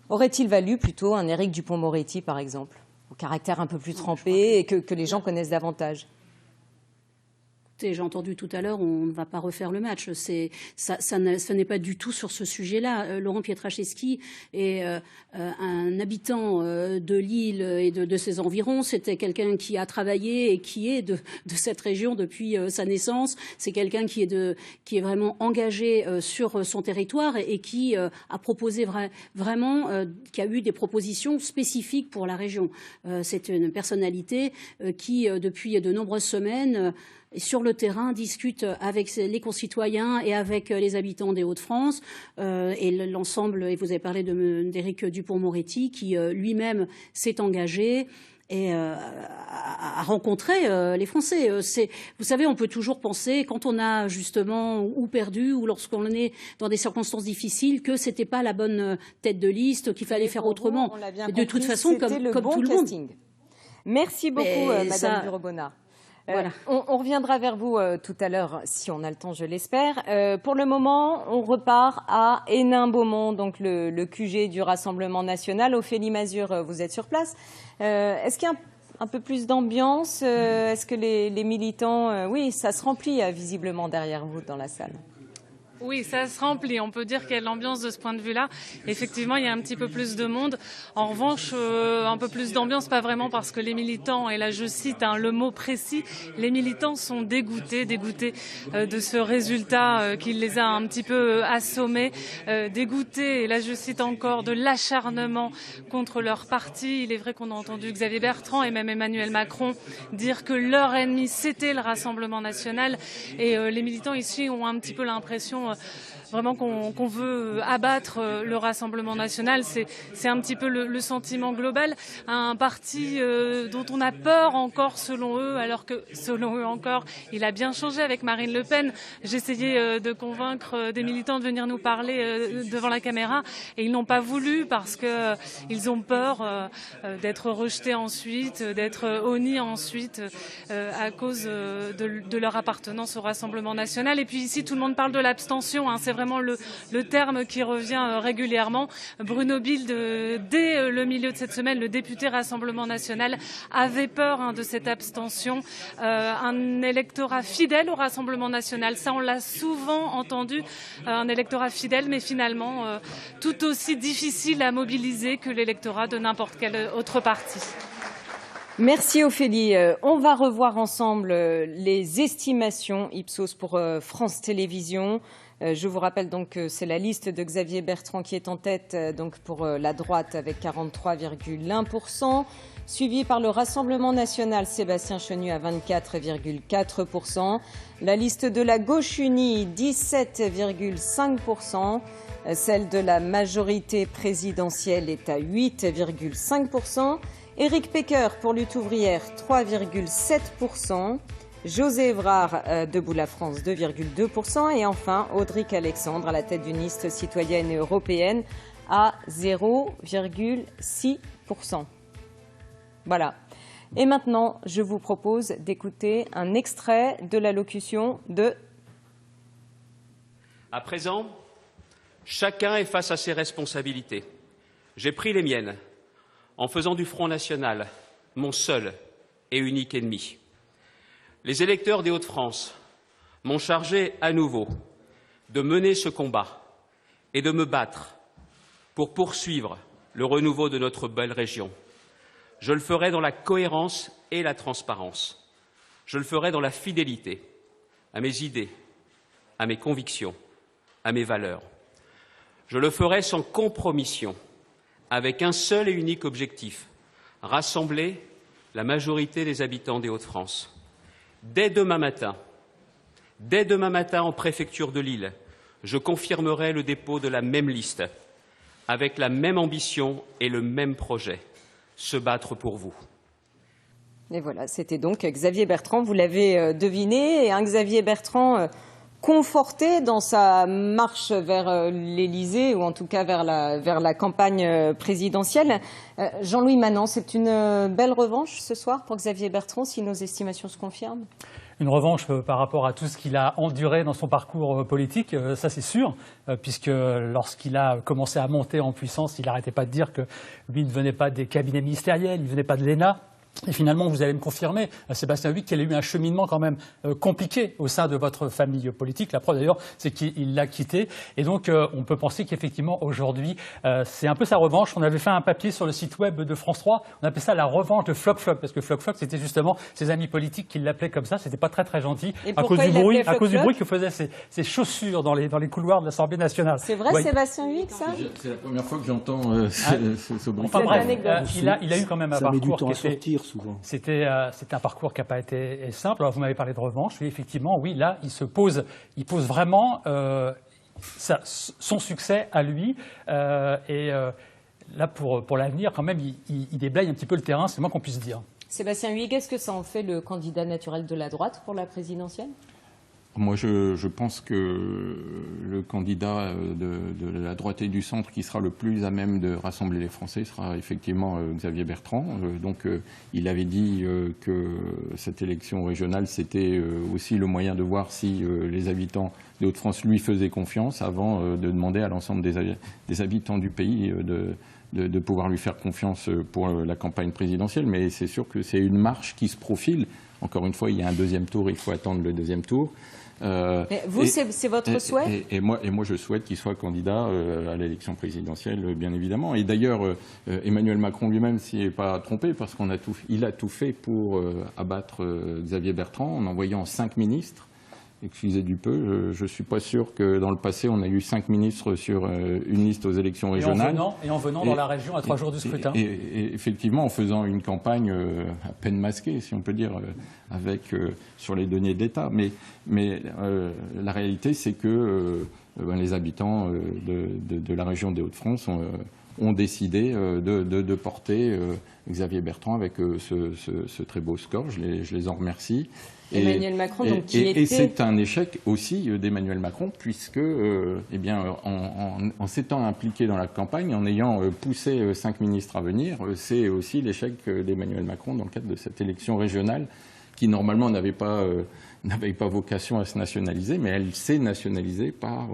Aurait-il valu plutôt un Éric Dupond-Moretti, par exemple, au caractère un peu plus trempé et que les gens connaissent davantage? J'ai entendu tout à l'heure, on ne va pas refaire le match. Ce n'est pas du tout sur ce sujet-là. Laurent Pietraszewski est un habitant de l'île et de ses environs. C'était quelqu'un qui a travaillé et qui est de cette région depuis sa naissance. C'est quelqu'un qui est vraiment engagé sur son territoire et qui a proposé vraiment, qui a eu des propositions spécifiques pour la région. C'est une personnalité qui, depuis de nombreuses semaines, sur le terrain, discute avec les concitoyens et avec les habitants des Hauts-de-France et l'ensemble, et vous avez parlé d'Éric Dupond-Moretti, qui lui-même s'est engagé et à rencontrer les Français. Vous savez, on peut toujours penser, quand on a justement ou perdu ou lorsqu'on est dans des circonstances difficiles, que c'était pas la bonne tête de liste, qu'il fallait faire autrement. De toute façon, comme tout le monde. Merci beaucoup, Madame Bureau-Bonnard. Voilà. On reviendra vers vous tout à l'heure, si on a le temps, je l'espère. Pour le moment, on repart à Hénin-Beaumont, donc le QG du Rassemblement national. Ophélie Mazure, vous êtes sur place. Est-ce qu'il y a un peu plus d'ambiance? Est-ce que les militants... oui, ça se remplit visiblement derrière vous dans la salle. Oui, ça se remplit. On peut dire qu'il y a de l'ambiance de ce point de vue-là. Effectivement, il y a un petit peu plus de monde. En revanche, un peu plus d'ambiance, pas vraiment parce que les militants, et là je cite le mot précis, les militants sont dégoûtés de ce résultat qui les a un petit peu assommés, dégoûtés, et là je cite encore, de l'acharnement contre leur parti. Il est vrai qu'on a entendu Xavier Bertrand et même Emmanuel Macron dire que leur ennemi c'était le Rassemblement national, et les militants ici ont un petit peu l'impression vraiment qu'on veut abattre le Rassemblement national. C'est un petit peu le sentiment global. Un parti dont on a peur encore, selon eux, alors que, selon eux encore, il a bien changé avec Marine Le Pen. J'essayais de convaincre des militants de venir nous parler devant la caméra, et ils n'ont pas voulu parce qu'ils ont peur d'être rejetés ensuite, d'être honnis ensuite à cause de leur appartenance au Rassemblement national. Et puis ici, tout le monde parle de l'abstention. C'est vraiment le terme qui revient régulièrement. Bruno Bilde, dès le milieu de cette semaine, le député Rassemblement national, avait peur de cette abstention. Un électorat fidèle au Rassemblement national, ça on l'a souvent entendu, un électorat fidèle, mais finalement tout aussi difficile à mobiliser que l'électorat de n'importe quel autre parti. Merci Ophélie. On va revoir ensemble les estimations Ipsos pour France Télévisions. Je vous rappelle donc que c'est la liste de Xavier Bertrand qui est en tête donc pour la droite avec 43,1%, suivi par le Rassemblement national Sébastien Chenu à 24,4%, la liste de la gauche unie 17,5%, celle de la majorité présidentielle est à 8,5%, Éric Pecker pour Lutte ouvrière 3,7%, José Évrard, Debout la France, 2,2%. Et enfin, Audric Alexandre, à la tête d'une liste citoyenne et européenne, à 0,6%. Voilà. Et maintenant, je vous propose d'écouter un extrait de l'allocution de... À présent, chacun est face à ses responsabilités. J'ai pris les miennes en faisant du Front National mon seul et unique ennemi. Les électeurs des Hauts-de-France m'ont chargé à nouveau de mener ce combat et de me battre pour poursuivre le renouveau de notre belle région. Je le ferai dans la cohérence et la transparence. Je le ferai dans la fidélité à mes idées, à mes convictions, à mes valeurs. Je le ferai sans compromission, avec un seul et unique objectif, rassembler la majorité des habitants des Hauts-de-France. Dès demain matin, en préfecture de Lille, je confirmerai le dépôt de la même liste, avec la même ambition et le même projet, se battre pour vous. Et voilà, c'était donc Xavier Bertrand, vous l'avez deviné, et un Xavier Bertrand conforté dans sa marche vers l'Élysée, ou en tout cas vers la campagne présidentielle. Jean-Louis Manant, c'est une belle revanche ce soir pour Xavier Bertrand, si nos estimations se confirment? Une revanche par rapport à tout ce qu'il a enduré dans son parcours politique, ça c'est sûr, puisque lorsqu'il a commencé à monter en puissance, il n'arrêtait pas de dire que lui ne venait pas des cabinets ministériels, il ne venait pas de l'ENA. Et finalement, vous allez me confirmer, Sébastien Huyck, qu'il y a eu un cheminement quand même compliqué au sein de votre famille politique. La preuve d'ailleurs, c'est qu'il l'a quitté. Et donc, on peut penser qu'effectivement, aujourd'hui, c'est un peu sa revanche. On avait fait un papier sur le site web de France 3. On appelait ça la revanche de Floc Floc, parce que Floc Floc, c'était justement ses amis politiques qui l'appelaient comme ça. C'était pas très très gentil à cause du bruit que faisaient ses chaussures dans les couloirs de l'Assemblée nationale. C'est vrai, ouais. Sébastien Huyck, ça? C'est la première fois que j'entends ce bruit. Enfin bref, il a eu quand même un parcours qui était... C'était un parcours qui n'a pas été simple. Alors, vous m'avez parlé de revanche. Oui, effectivement, oui, là, il pose vraiment son succès à lui. Là, pour l'avenir, quand même, il déblaye un petit peu le terrain, c'est le moins qu'on puisse dire. Sébastien Huyck, est-ce que ça en fait le candidat naturel de la droite pour la présidentielle? Moi, je pense que le candidat de la droite et du centre qui sera le plus à même de rassembler les Français sera effectivement Xavier Bertrand. Donc, il avait dit que cette élection régionale, c'était aussi le moyen de voir si les habitants des Hauts-de-France lui faisaient confiance avant de demander à l'ensemble des habitants du pays de pouvoir lui faire confiance pour la campagne présidentielle. Mais c'est sûr que c'est une marche qui se profile. Encore une fois, il y a un deuxième tour, il faut attendre le deuxième tour. Mais vous, c'est votre souhait? Et moi, je souhaite qu'il soit candidat à l'élection présidentielle, bien évidemment. Et d'ailleurs, Emmanuel Macron lui-même s'y est pas trompé, parce qu'il a tout fait pour abattre Xavier Bertrand en envoyant 5 ministres. Excusez du peu, je ne suis pas sûr que dans le passé, on a eu 5 ministres sur une liste aux élections régionales. Et en venant dans la région à 3 jours du scrutin. Et effectivement, en faisant une campagne à peine masquée, si on peut dire, sur les deniers d'État. Mais la réalité, c'est que les habitants de la région des Hauts-de-France ont décidé de porter Xavier Bertrand avec ce très beau score. Je les en remercie. Emmanuel Macron, donc, et c'est un échec aussi d'Emmanuel Macron, puisque en s'étant impliqué dans la campagne, en ayant poussé 5 ministres à venir, c'est aussi l'échec d'Emmanuel Macron dans le cadre de cette élection régionale qui normalement n'avait pas vocation à se nationaliser, mais elle s'est nationalisée par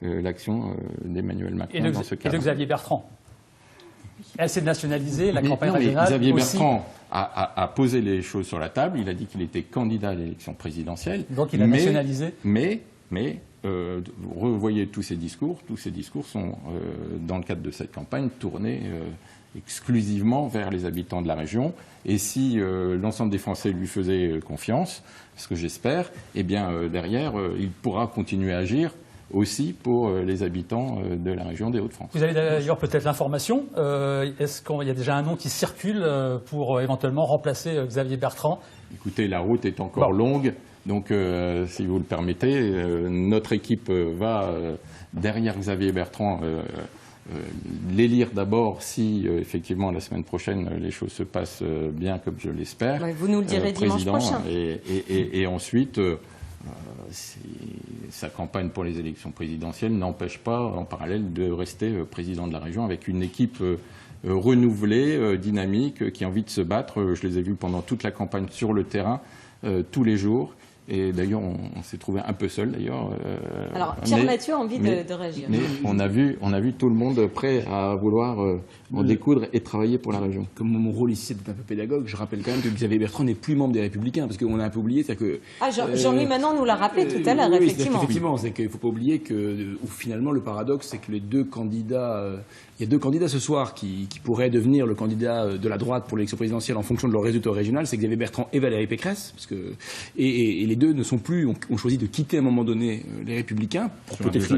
l'action d'Emmanuel Macron dans ce cadre. Et de Xavier Bertrand. Elle s'est nationalisée, la campagne régionale Xavier aussi. Bertrand a posé les choses sur la table. Il a dit qu'il était candidat à l'élection présidentielle. Donc il a nationalisé. Mais vous revoyez tous ces discours. Tous ces discours sont, dans le cadre de cette campagne, tournés exclusivement vers les habitants de la région. Et si l'ensemble des Français lui faisaient confiance, ce que j'espère, eh bien derrière, il pourra continuer à agir aussi pour les habitants de la région des Hauts-de-France. Vous avez d'ailleurs peut-être l'information. Est-ce qu'il y a déjà un nom qui circule pour éventuellement remplacer Xavier Bertrand? Écoutez, la route est encore longue. Donc, si vous le permettez, notre équipe va derrière Xavier Bertrand l'élire d'abord si, effectivement, la semaine prochaine, les choses se passent bien, comme je l'espère. Vous nous le direz dimanche prochain. Et ensuite... sa campagne pour les élections présidentielles n'empêche pas en parallèle de rester président de la région avec une équipe renouvelée, dynamique, qui a envie de se battre. Je les ai vus pendant toute la campagne sur le terrain, tous les jours. Et d'ailleurs, on s'est trouvé un peu seul, d'ailleurs. Alors, Pierre Mathieu a envie de réagir. Mais on a vu tout le monde prêt à vouloir en découdre et travailler pour la région. Comme mon rôle ici, c'est d'être un peu pédagogue, je rappelle quand même que Xavier Bertrand n'est plus membre des Républicains, parce qu'on a un peu oublié, c'est que... Jean-Louis Manant nous l'a rappelé tout à l'heure, effectivement. Effectivement, c'est qu'il ne faut pas oublier que finalement, le paradoxe, c'est que les deux candidats... Il y a 2 candidats ce soir qui pourraient devenir le candidat de la droite pour l'élection présidentielle en fonction de leur résultat régional, c'est Xavier Bertrand et Valérie Pécresse, et les deux ne sont plus, ont choisi de quitter à un moment donné les Républicains pour peut-être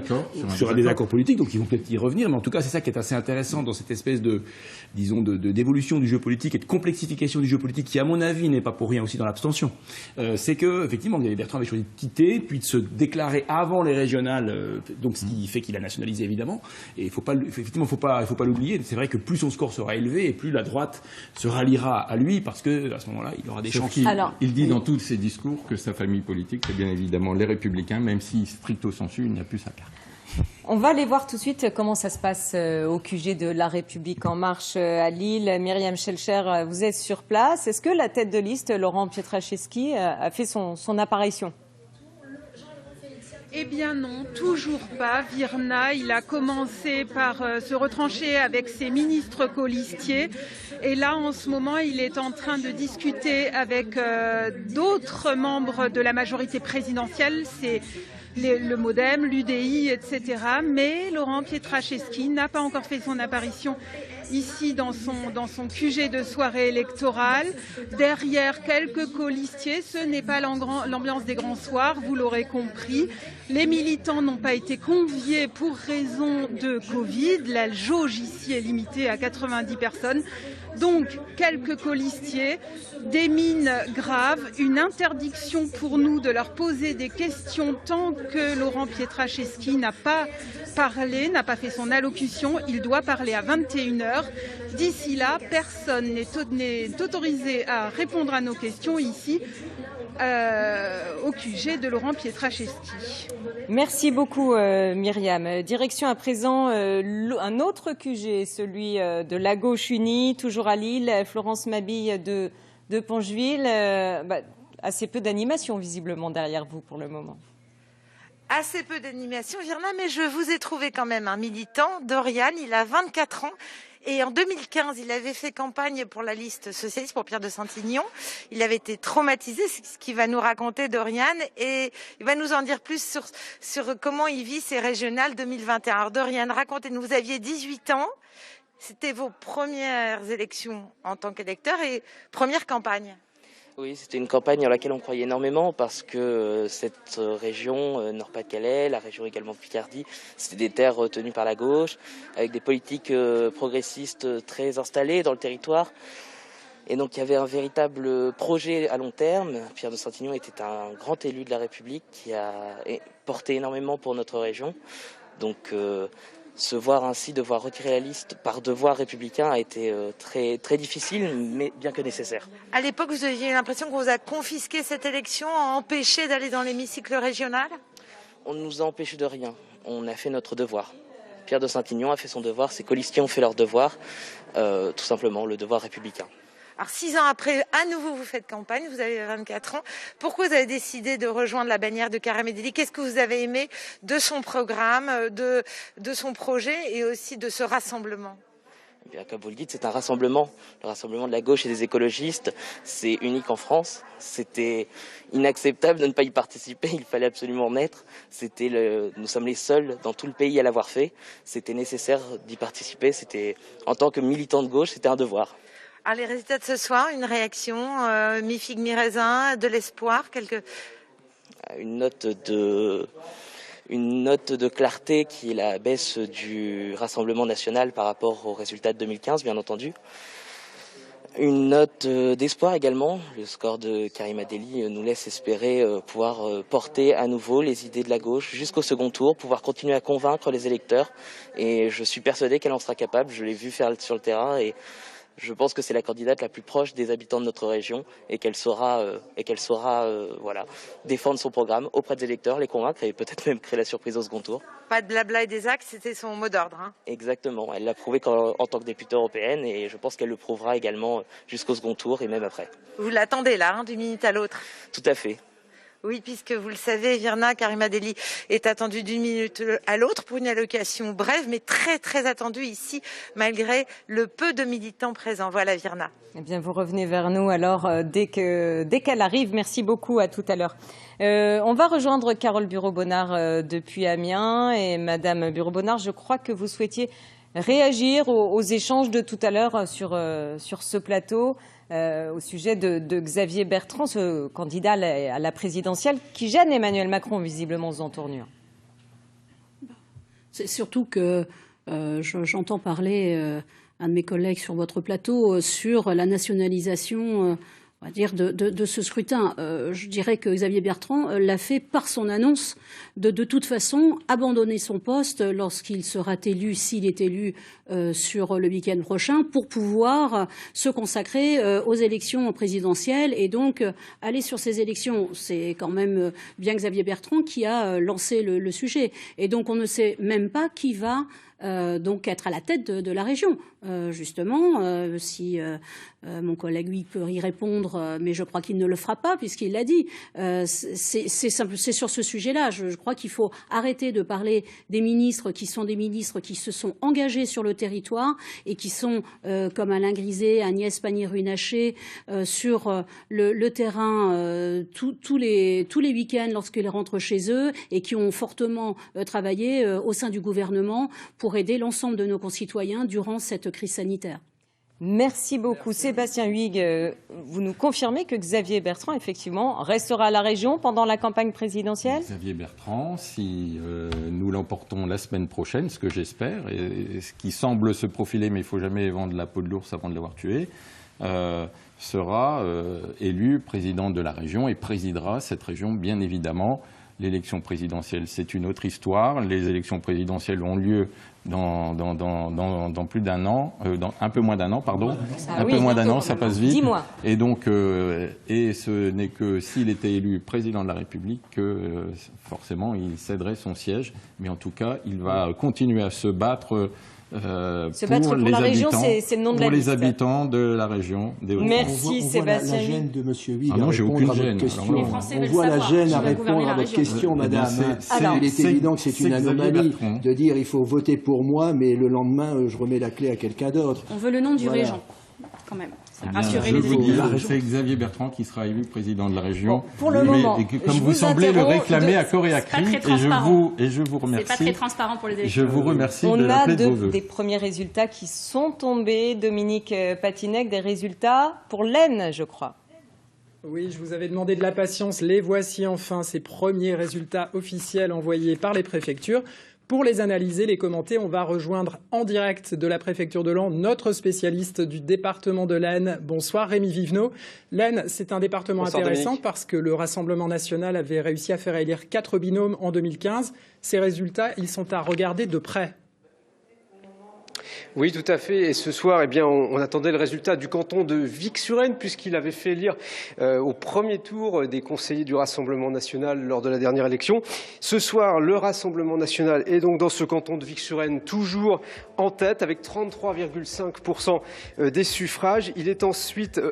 sur un désaccord politique, donc ils vont peut-être y revenir. Mais en tout cas, c'est ça qui est assez intéressant dans cette espèce de, disons, d'évolution du jeu politique et de complexification du jeu politique, qui, à mon avis, n'est pas pour rien aussi dans l'abstention. C'est que, effectivement, Xavier Bertrand avait choisi de quitter, puis de se déclarer avant les régionales, donc ce qui fait qu'il a nationalisé évidemment. Et effectivement, il faut pas l'oublier. C'est vrai que plus son score sera élevé et plus la droite se ralliera à lui, parce que à ce moment-là, il aura des chances. Il dit dans tous ses discours que sa famille politique, c'est bien évidemment les Républicains, même si stricto sensu, il n'y a plus sa carte. On va aller voir tout de suite comment ça se passe au QG de La République En Marche à Lille. Myriam Schellcher, vous êtes sur place. Est-ce que la tête de liste, Laurent Pietraszewski, a fait son apparition ? Eh bien non, toujours pas. Virna, il a commencé par se retrancher avec ses ministres colistiers. Et là, en ce moment, il est en train de discuter avec d'autres membres de la majorité présidentielle. C'est le MoDem, l'UDI, etc. Mais Laurent Pietraszewski n'a pas encore fait son apparition ici dans son QG de soirée électorale. Derrière quelques colistiers, ce n'est pas l'ambiance des grands soirs, vous l'aurez compris. Les militants n'ont pas été conviés pour raison de Covid. La jauge ici est limitée à 90 personnes. Donc, quelques colistiers, des mines graves, une interdiction pour nous de leur poser des questions tant que Laurent Pietraszewski n'a pas parlé, n'a pas fait son allocution. Il doit parler à 21h. D'ici là, personne n'est autorisé à répondre à nos questions ici au QG de Laurent Pietraszewski. Merci beaucoup Myriam. Direction à présent un autre QG, celui de la Gauche Unie, toujours à Lille. Florence Mabille de Poncheville. Assez peu d'animation visiblement derrière vous pour le moment. Assez peu d'animation, Virna, mais je vous ai trouvé quand même un militant, Dorian, il a 24 ans. Et en 2015, il avait fait campagne pour la liste socialiste, pour Pierre de Saint-Ignon. Il avait été traumatisé, c'est ce qu'il va nous raconter, Dorian, et il va nous en dire plus sur comment il vit ces régionales 2021. Alors Dorian, racontez-nous, vous aviez 18 ans, c'était vos premières élections en tant qu'électeur et première campagne. Oui, c'était une campagne en laquelle on croyait énormément parce que cette région, Nord-Pas-de-Calais, la région également Picardie, c'était des terres tenues par la gauche, avec des politiques progressistes très installées dans le territoire. Et donc il y avait un véritable projet à long terme. Pierre de Saint-Ignon était un grand élu de la République qui a porté énormément pour notre région. Donc se voir ainsi devoir retirer la liste par devoir républicain a été très, très difficile, mais bien que nécessaire. À l'époque, vous aviez l'impression qu'on vous a confisqué cette élection, empêché d'aller dans l'hémicycle régional ? On ne nous a empêché de rien. On a fait notre devoir. Pierre de Saint-Ignon a fait son devoir, ses colistiers ont fait leur devoir, tout simplement le devoir républicain. Alors 6 ans après, à nouveau, vous faites campagne, vous avez 24 ans. Pourquoi vous avez décidé de rejoindre la bannière de Karim Edeli ? Qu'est-ce que vous avez aimé de son programme, de son projet et aussi de ce rassemblement ? Eh bien, comme vous le dites, c'est un rassemblement. Le rassemblement de la gauche et des écologistes, c'est unique en France. C'était inacceptable de ne pas y participer, il fallait absolument en être. Nous sommes les seuls dans tout le pays à l'avoir fait. C'était nécessaire d'y participer. En tant que militant de gauche, c'était un devoir. Alors les résultats de ce soir, une réaction, mi-figue, mi-raisin, de l'espoir, Une note de clarté qui est la baisse du Rassemblement national par rapport aux résultats de 2015, bien entendu. Une note d'espoir également. Le score de Karim Adeli nous laisse espérer pouvoir porter à nouveau les idées de la gauche jusqu'au second tour, pouvoir continuer à convaincre les électeurs. Et je suis persuadé qu'elle en sera capable. Je l'ai vu faire sur le terrain et je pense que c'est la candidate la plus proche des habitants de notre région et qu'elle saura défendre son programme auprès des électeurs, les convaincre et peut-être même créer la surprise au second tour. Pas de blabla et des actes, c'était son mot d'ordre. Hein. Exactement, elle l'a prouvé en tant que députée européenne et je pense qu'elle le prouvera également jusqu'au second tour et même après. Vous l'attendez là, d'une minute à l'autre. Tout à fait. Oui, puisque vous le savez, Virna, Karim Adeli est attendu d'une minute à l'autre pour une allocation brève, mais très très attendue ici, malgré le peu de militants présents. Voilà, Virna. Eh bien, vous revenez vers nous alors dès qu'elle arrive. Merci beaucoup, à tout à l'heure. On va rejoindre Carole Bureau-Bonnard depuis Amiens. Et Madame Bureau-Bonnard, je crois que vous souhaitiez réagir aux échanges de tout à l'heure sur ce plateau. au sujet de Xavier Bertrand, ce candidat à la présidentielle qui gêne Emmanuel Macron visiblement aux entournures. C'est surtout que j'entends parler un de mes collègues sur votre plateau sur la nationalisation on va dire, de ce scrutin. Je dirais que Xavier Bertrand l'a fait par son annonce de toute façon abandonner son poste lorsqu'il sera élu, s'il est élu sur le week-end prochain, pour pouvoir se consacrer aux élections présidentielles et donc aller sur ces élections. C'est quand même bien Xavier Bertrand qui a lancé le sujet. Et donc on ne sait même pas qui va donc être à la tête de la région. Justement, si mon collègue lui peut y répondre, mais je crois qu'il ne le fera pas puisqu'il l'a dit. C'est sur ce sujet-là. Je crois qu'il faut arrêter de parler des ministres qui sont des ministres qui se sont engagés sur le territoire et qui sont, comme Alain Griset, Agnès Pannier-Runacher, sur le terrain tous les week-ends lorsqu'ils rentrent chez eux et qui ont fortement travaillé au sein du gouvernement pour aider l'ensemble de nos concitoyens durant cette crise sanitaire. Merci beaucoup. Sébastien Huyghe, vous nous confirmez que Xavier Bertrand, effectivement, restera à la région pendant la campagne présidentielle ? Xavier Bertrand, si nous l'emportons la semaine prochaine, ce que j'espère, et ce qui semble se profiler, mais il ne faut jamais vendre la peau de l'ours avant de l'avoir tué, sera élu président de la région et présidera cette région, bien évidemment. L'élection présidentielle, c'est une autre histoire. Les élections présidentielles ont lieu dans plus d'un an, dans un peu moins d'un an, pardon. Un peu moins d'un an, ça passe vite. 10 mois. Et donc, et ce n'est que s'il était élu président de la République que forcément il céderait son siège. Mais en tout cas, il va continuer à se battre. Pour la région, c'est le nom de la liste. Pour les habitants de la région des Hauts-de-France. Merci Sébastien. On voit la gêne de M. Huyghe non, j'ai aucune gêne. On voit la gêne à répondre à votre question, madame. Il est évident que c'est une anomalie de dire il faut voter pour moi, mais le lendemain, je remets la clé à quelqu'un d'autre. On veut le nom du régent, quand même. Rassurer je les vous dis, élus. c'est Xavier Bertrand qui sera élu président de la région. Bon, pour le moment, et comme vous semblez le réclamer à corps et à cri, et je vous remercie. C'est pas très transparent pour les élections. Je vous remercie on de l'appeler de vos a vœux. des premiers résultats qui sont tombés. Dominique Patinec, des résultats pour l'Aisne, je crois. Oui, je vous avais demandé de la patience. Les voici enfin, ces premiers résultats officiels envoyés par les préfectures. Pour les analyser, les commenter, on va rejoindre en direct de la préfecture de l'Aisne notre spécialiste du département de l'Aisne. Bonsoir Rémi Vivenot. L'Aisne, c'est un département intéressant parce que le Rassemblement national avait réussi à faire élire 4 binômes en 2015. Ces résultats, ils sont à regarder de près. Oui, tout à fait. Et ce soir, eh bien, on attendait le résultat du canton de Vic-sur-Aisne, puisqu'il avait fait élire au premier tour des conseillers du Rassemblement national lors de la dernière élection. Ce soir, le Rassemblement national est donc dans ce canton de Vic-sur-Aisne toujours en tête, avec 33,5% des suffrages. Il est ensuite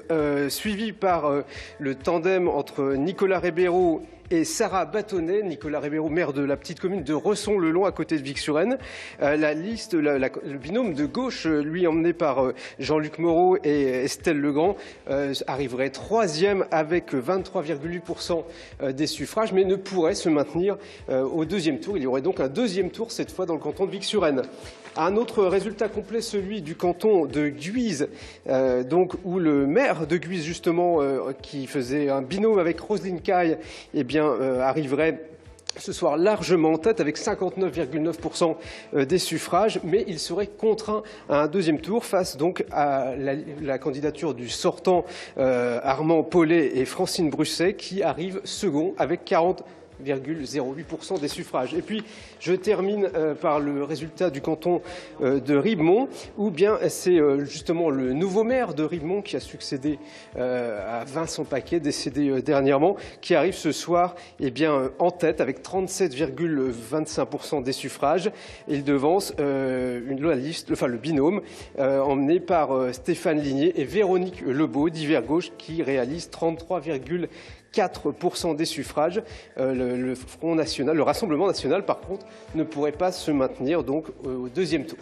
suivi par le tandem entre Nicolas Ribeiro et Sarah Bâtonnet, Nicolas Ribeiro, maire de la petite commune de Resson-le-Long, à côté de Vic-sur-Aisne. Le binôme de gauche, lui emmené par Jean-Luc Moreau et Estelle Legrand, arriverait troisième avec 23,8% des suffrages, mais ne pourrait se maintenir au deuxième tour. Il y aurait donc un deuxième tour, cette fois dans le canton de Vic-sur-Aisne. Un autre résultat complet, celui du canton de Guise, donc où le maire de Guise, justement, qui faisait un binôme avec Roselyne Caille, eh bien, arriverait ce soir largement en tête avec 59,9% des suffrages, mais il serait contraint à un deuxième tour face donc à la candidature du sortant Armand Paulet et Francine Brusset qui arrivent second avec 40,08% des suffrages. Et puis, je termine par le résultat du canton de Ribemont, où bien c'est justement le nouveau maire de Ribemont qui a succédé à Vincent Paquet, décédé dernièrement, qui arrive ce soir eh bien, en tête avec 37,25% des suffrages. Il devance le binôme emmené par Stéphane Ligné et Véronique Lebeau d'Hiver Gauche qui réalise 33,4% des suffrages. Le Front National, le Rassemblement National, par contre, ne pourrait pas se maintenir donc au deuxième tour.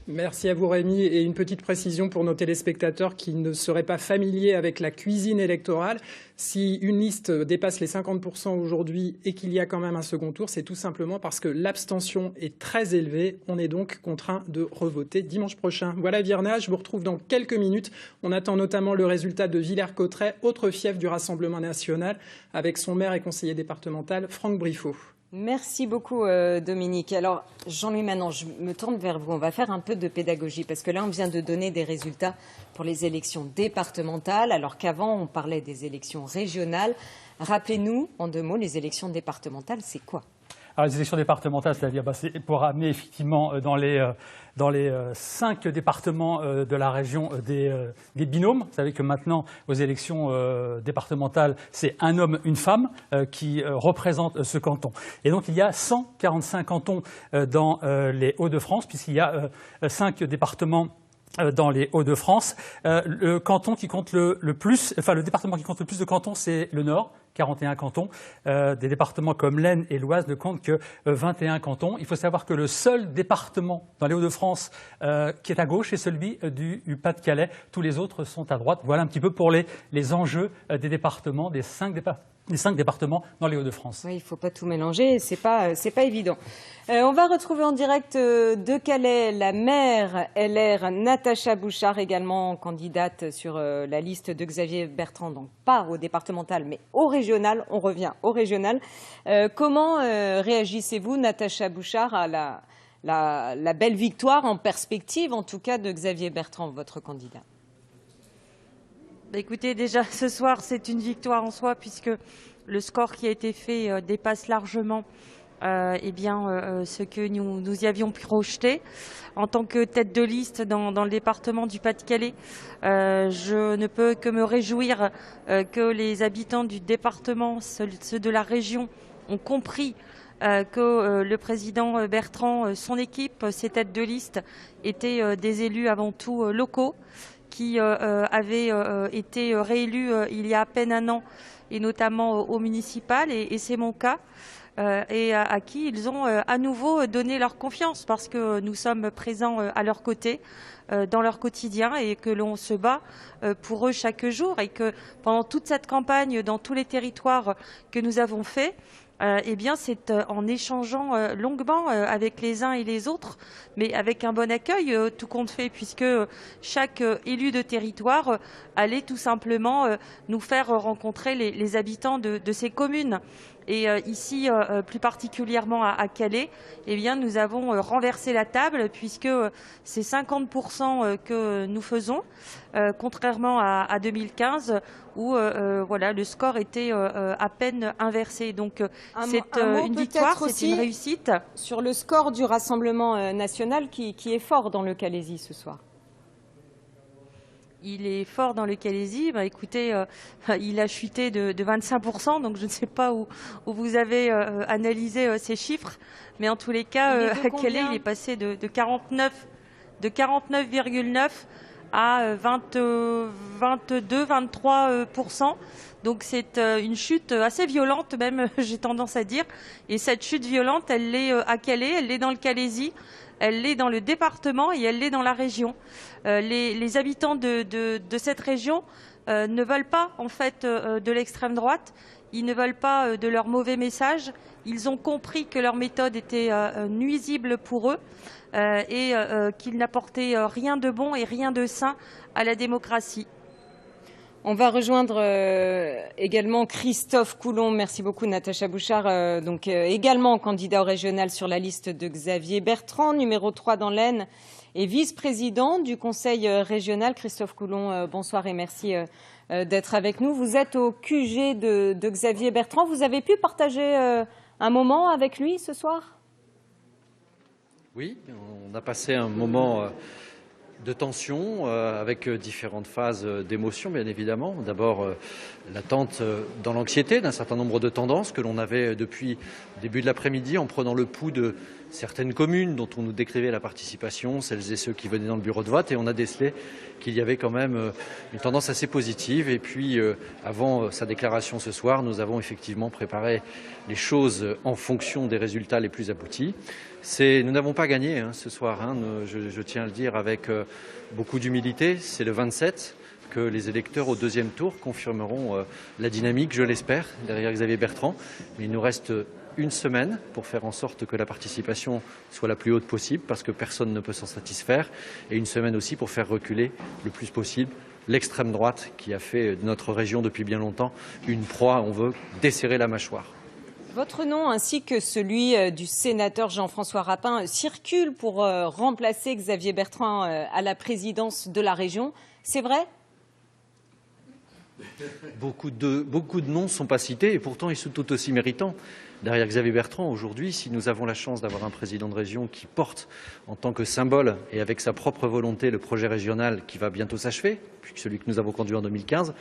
Merci à vous Rémi, et une petite précision pour nos téléspectateurs qui ne seraient pas familiers avec la cuisine électorale. Si une liste dépasse les 50% aujourd'hui et qu'il y a quand même un second tour, c'est tout simplement parce que l'abstention est très élevée. On est donc contraint de revoter dimanche prochain. Voilà Virna, je vous retrouve dans quelques minutes. On attend notamment le résultat de Villers-Cotterêts, autre fief du Rassemblement national, avec son maire et conseiller départemental Franck Briffaut. Merci beaucoup Dominique. Alors Jean-Louis, maintenant je me tourne vers vous. On va faire un peu de pédagogie parce que là on vient de donner des résultats pour les élections départementales alors qu'avant on parlait des élections régionales. Rappelez-nous en 2 mots, les élections départementales, c'est quoi? Alors, les élections départementales, c'est-à-dire c'est pour amener effectivement dans les 5 départements de la région des binômes. Vous savez que maintenant, aux élections départementales, c'est un homme, une femme qui représentent ce canton. Et donc, il y a 145 cantons dans les Hauts-de-France, puisqu'il y a 5 départements dans les Hauts-de-France. Le canton qui compte le plus, enfin le département qui compte le plus de cantons, c'est le Nord, 41 cantons. Des départements comme l'Aisne et l'Oise ne comptent que 21 cantons. Il faut savoir que le seul département dans les Hauts-de-France qui est à gauche est celui du Pas-de-Calais. Tous les autres sont à droite. Voilà un petit peu pour les enjeux des départements, des 5 départements dans les Hauts-de-France. Oui, il ne faut pas tout mélanger, c'est pas évident. On va retrouver en direct de Calais la maire LR Natacha Bouchard, également candidate sur la liste de Xavier Bertrand, donc pas au départemental mais au régional. On revient au régional. Comment réagissez-vous, Natacha Bouchard, à la belle victoire en perspective, en tout cas, de Xavier Bertrand, votre candidat? Écoutez, déjà ce soir, c'est une victoire en soi puisque le score qui a été fait dépasse largement ce que nous y avions projeté. En tant que tête de liste dans le département du Pas-de-Calais, je ne peux que me réjouir que les habitants du département, ceux de la région, ont compris que le président Bertrand, son équipe, ses têtes de liste étaient des élus avant tout locaux, qui avaient été réélus il y a à peine un an, et notamment au municipal, et c'est mon cas, et à qui ils ont à nouveau donné leur confiance, parce que nous sommes présents à leur côté, dans leur quotidien, et que l'on se bat pour eux chaque jour, et que pendant toute cette campagne, dans tous les territoires que nous avons fait, c'est en échangeant longuement avec les uns et les autres, mais avec un bon accueil, tout compte fait, puisque chaque élu de territoire allait tout simplement nous faire rencontrer les habitants de ces communes. Et ici, plus particulièrement à Calais, nous avons renversé la table, puisque c'est 50% que nous faisons, contrairement à 2015, où le score était à peine inversé. Donc c'est une victoire, c'est une réussite. Sur le score du Rassemblement national qui est fort dans le Calaisis ce soir. Il est fort dans le Calaisis. Écoutez, il a chuté de 25%, donc je ne sais pas où vous avez analysé ces chiffres, mais en tous les cas, à Calais, il est passé de 49,9 à 22-23%. Donc c'est une chute assez violente, même, j'ai tendance à dire. Et cette chute violente, elle l'est à Calais, elle l'est dans le Calaisis, elle l'est dans le département et elle l'est dans la région. Les habitants de cette région ne veulent pas en fait de l'extrême droite, ils ne veulent pas de leurs mauvais messages, ils ont compris que leur méthode était nuisible pour eux et qu'ils n'apportaient rien de bon et rien de sain à la démocratie. On va rejoindre également Christophe Coulon. Merci beaucoup Natacha Bouchard, également candidat au régional sur la liste de Xavier Bertrand, numéro 3 dans l'Aisne et vice-président du conseil régional. Christophe Coulon, bonsoir et merci d'être avec nous. Vous êtes au QG de Xavier Bertrand. Vous avez pu partager un moment avec lui ce soir? Oui, on a passé un moment de tension, avec différentes phases d'émotion, bien évidemment. D'abord, l'attente dans l'anxiété d'un certain nombre de tendances que l'on avait depuis le début de l'après-midi, en prenant le pouls de certaines communes dont on nous décrivait la participation, celles et ceux qui venaient dans le bureau de vote, et on a décelé qu'il y avait quand même une tendance assez positive. Et puis, avant sa déclaration ce soir, nous avons effectivement préparé les choses en fonction des résultats les plus aboutis. Nous n'avons pas gagné ce soir, je tiens à le dire avec beaucoup d'humilité. C'est le 27 que les électeurs au deuxième tour confirmeront la dynamique, je l'espère, derrière Xavier Bertrand. Mais il nous reste une semaine pour faire en sorte que la participation soit la plus haute possible, parce que personne ne peut s'en satisfaire, et une semaine aussi pour faire reculer le plus possible l'extrême droite qui a fait de notre région depuis bien longtemps une proie. On veut desserrer la mâchoire. Votre nom ainsi que celui du sénateur Jean-François Rapin circulent pour remplacer Xavier Bertrand à la présidence de la région. C'est vrai ? Beaucoup de noms ne sont pas cités et pourtant ils sont tout aussi méritants. Derrière Xavier Bertrand, aujourd'hui, si nous avons la chance d'avoir un président de région qui porte en tant que symbole et avec sa propre volonté le projet régional qui va bientôt s'achever, puisque celui que nous avons conduit en 2015,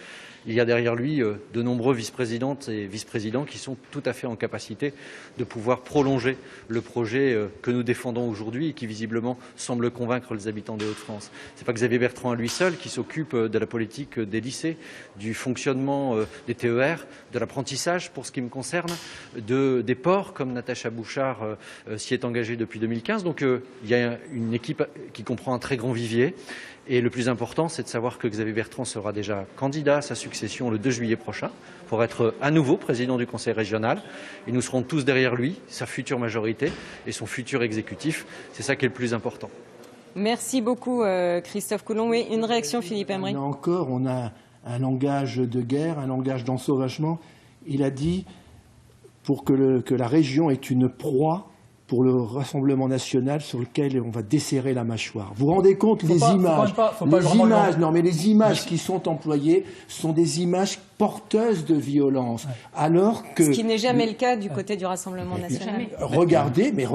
il y a derrière lui de nombreux vice-présidentes et vice-présidents qui sont tout à fait en capacité de pouvoir prolonger le projet que nous défendons aujourd'hui et qui visiblement semble convaincre les habitants des Hauts-de-France. Ce n'est pas Xavier Bertrand à lui seul qui s'occupe de la politique des lycées, du fonctionnement des TER, de l'apprentissage pour ce qui me concerne, des ports, comme Natacha Bouchard s'y est engagée depuis 2015. Donc il y a une équipe qui comprend un très grand vivier. Et le plus important, c'est de savoir que Xavier Bertrand sera déjà candidat à sa succession le 2 juillet prochain pour être à nouveau président du Conseil régional. Et nous serons tous derrière lui, sa future majorité et son futur exécutif. C'est ça qui est le plus important. Merci beaucoup Christophe Coulon. Oui, une réaction Philippe Aymery. Là encore, on a un langage de guerre, un langage d'ensauvagement. Il a dit pour que la région est une proie pour le Rassemblement national sur lequel on va desserrer la mâchoire. Vous vous rendez compte, les images qui sont employées sont des images porteuses de violence. Ouais. Alors que... Ce qui n'est jamais le cas du côté du Rassemblement national. Regardez les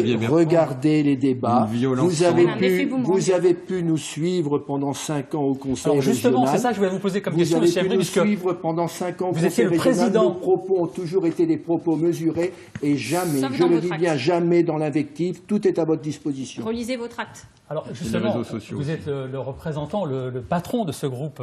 débats. Regardez les débats. Vous avez pu nous suivre pendant 5 ans au Conseil régional. Justement, c'est ça que je voulais vous poser comme question, Vous avez pu nous suivre pendant 5 ans au Conseil régional. Nos propos ont toujours été des propos mesurés et jamais, je le dis bien, jamais dans l'invective. Tout est à votre disposition. Relisez votre acte. Alors justement, vous êtes le représentant, le patron de ce groupe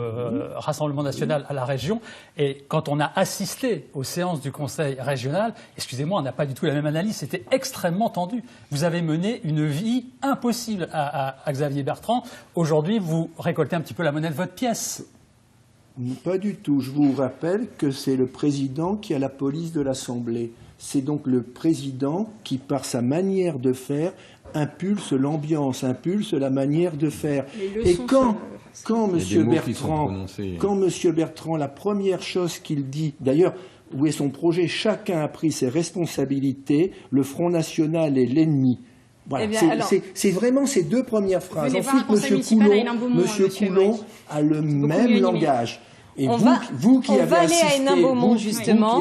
Rassemblement national à la région. Et quand on a assisté aux séances du Conseil régional, excusez-moi, on n'a pas du tout la même analyse, c'était extrêmement tendu. Vous avez mené une vie impossible à Xavier Bertrand. Aujourd'hui, vous récoltez un petit peu la monnaie de votre pièce. Pas du tout. Je vous rappelle que c'est le président qui a la police de l'Assemblée. C'est donc le président qui, par sa manière de faire, impulse l'ambiance, impulse la manière de faire. Et quand M. Bertrand, la première chose qu'il dit, d'ailleurs, où est son projet, chacun a pris ses responsabilités, le Front National est l'ennemi. Voilà, c'est vraiment ces deux premières phrases. Ensuite, M. Coulon a le même langage. Et vous qui avez assisté,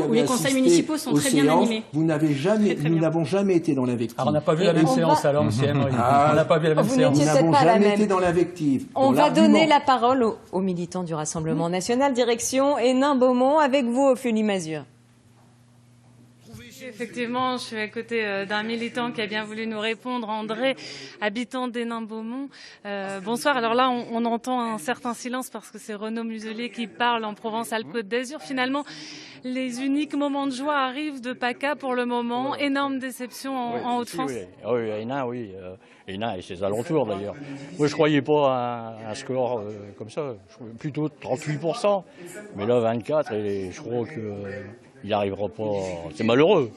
où les conseils municipaux sont très bien animés. Nous n'avons jamais été dans l'invective. Alors on n'a pas vu la même séance alors, M. Aymery. On n'a pas vu la même séance. Nous n'avons jamais été dans l'invective. On va donner la parole aux militants du Rassemblement national. Direction Hénin-Beaumont avec vous, Ophélie Mazure. Effectivement, je suis à côté d'un militant qui a bien voulu nous répondre, André, habitant d'Hénin-Beaumont. Bonsoir. Alors là, on entend un certain silence parce que c'est Renaud Muselier qui parle en Provence-Alpes-Côte d'Azur. Finalement, les uniques moments de joie arrivent de PACA pour le moment. Énorme déception en Hauts-de-France. Oui, Hénin, oui. Hénin et ses alentours d'ailleurs. Moi, je ne croyais pas à un score comme ça. Plutôt 38%. Mais là, 24%, et je crois que... il n'arrivera pas. C'est malheureux.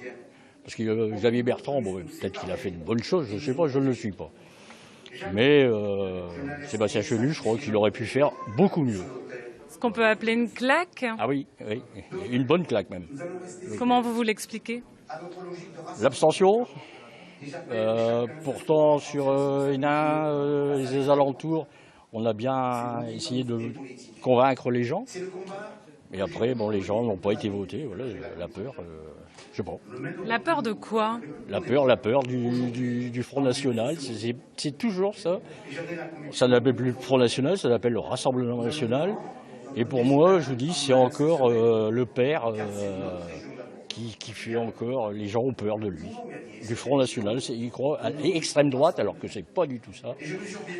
Parce que Xavier Bertrand, bon, peut-être qu'il a fait de bonnes choses, je ne sais pas, je ne le suis pas. Mais Sébastien Chenu, je crois qu'il aurait pu faire beaucoup mieux. Ce qu'on peut appeler une claque. Ah oui, une bonne claque même. Comment vous l'expliquez? L'abstention. Pourtant, sur Hénin, les alentours, on a bien essayé de convaincre les gens. Et après, bon, les gens n'ont pas été votés. Voilà, la peur, je sais pas. La peur de quoi? La peur du Front National. C'est toujours ça. Ça n'appelle plus le Front National, ça s'appelle le Rassemblement National. Et pour moi, je vous dis, c'est encore le père qui fait encore, les gens ont peur de lui. Du Front National, il croit à l'extrême droite, alors que c'est pas du tout ça.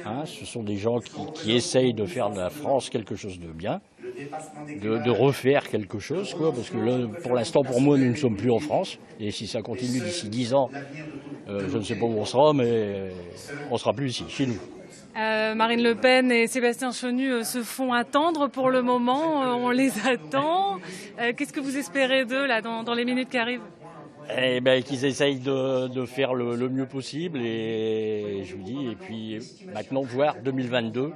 Hein, ce sont des gens qui essayent de faire de la France quelque chose de bien, de refaire quelque chose, quoi, parce que là, pour l'instant, pour moi, nous ne sommes plus en France, et si ça continue d'ici 10 ans, je ne sais pas où on sera, mais on sera plus ici, chez nous. Marine Le Pen et Sébastien Chenu se font attendre pour le moment, on les attend. Qu'est-ce que vous espérez d'eux là, dans les minutes qui arrivent? Eh ben, qu'ils essayent de faire le mieux possible, et je vous dis, et puis maintenant voir 2022,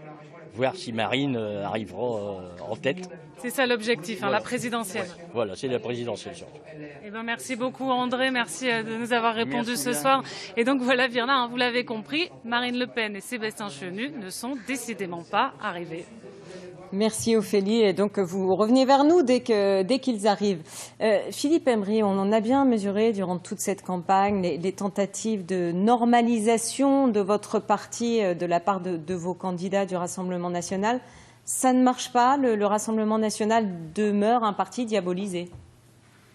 voir si Marine arrivera en tête. C'est ça l'objectif, la présidentielle. Voilà, c'est la présidentielle surtout. Eh ben, merci beaucoup André, merci de nous avoir répondu ce soir. Et donc voilà Virna, vous l'avez compris, Marine Le Pen et Sébastien Chenu ne sont décidément pas arrivés. Merci Ophélie, et donc vous revenez vers nous dès qu'ils arrivent. Philippe Aymery, on en a bien mesuré durant toute cette campagne les tentatives de normalisation de votre parti de la part de vos candidats du Rassemblement national. Ça ne marche pas, le Rassemblement national demeure un parti diabolisé.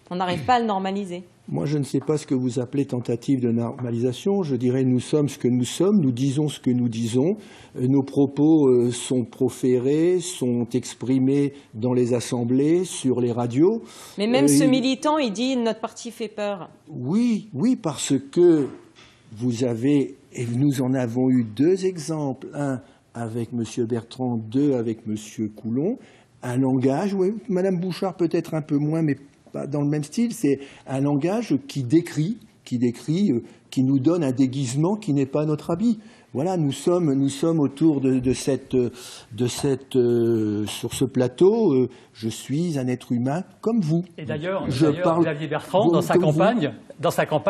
On n'arrive pas à le normaliser. Moi, je ne sais pas ce que vous appelez tentative de normalisation. Je dirais nous sommes ce que nous sommes, nous disons ce que nous disons. Nos propos sont proférés, sont exprimés dans les assemblées, sur les radios. Mais même ce militant, il dit notre parti fait peur. Oui, parce que vous avez, et nous en avons eu deux exemples, un avec M. Bertrand, deux avec M. Coulon, un langage, oui, Mme Bouchard peut-être un peu moins, mais dans le même style, c'est un langage qui décrit, qui nous donne un déguisement qui n'est pas notre habit. Voilà, nous sommes autour sur ce plateau. Je suis un être humain comme vous. Et d'ailleurs, Xavier Bertrand, dans sa campagne,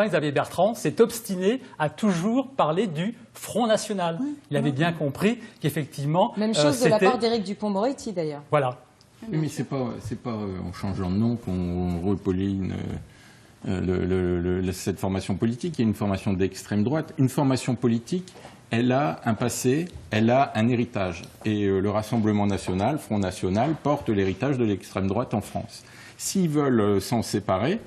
Xavier Bertrand s'est obstiné à toujours parler du Front National. Il avait bien compris qu'effectivement, même chose de la part d'Éric Dupond-Moretti, d'ailleurs. Voilà. Oui, mais c'est pas en changeant de nom qu'on repauline cette formation politique. Il y a une formation d'extrême droite. Une formation politique, elle a un passé, elle a un héritage. Et le Rassemblement national, Front National, porte l'héritage de l'extrême droite en France. S'ils veulent s'en séparer,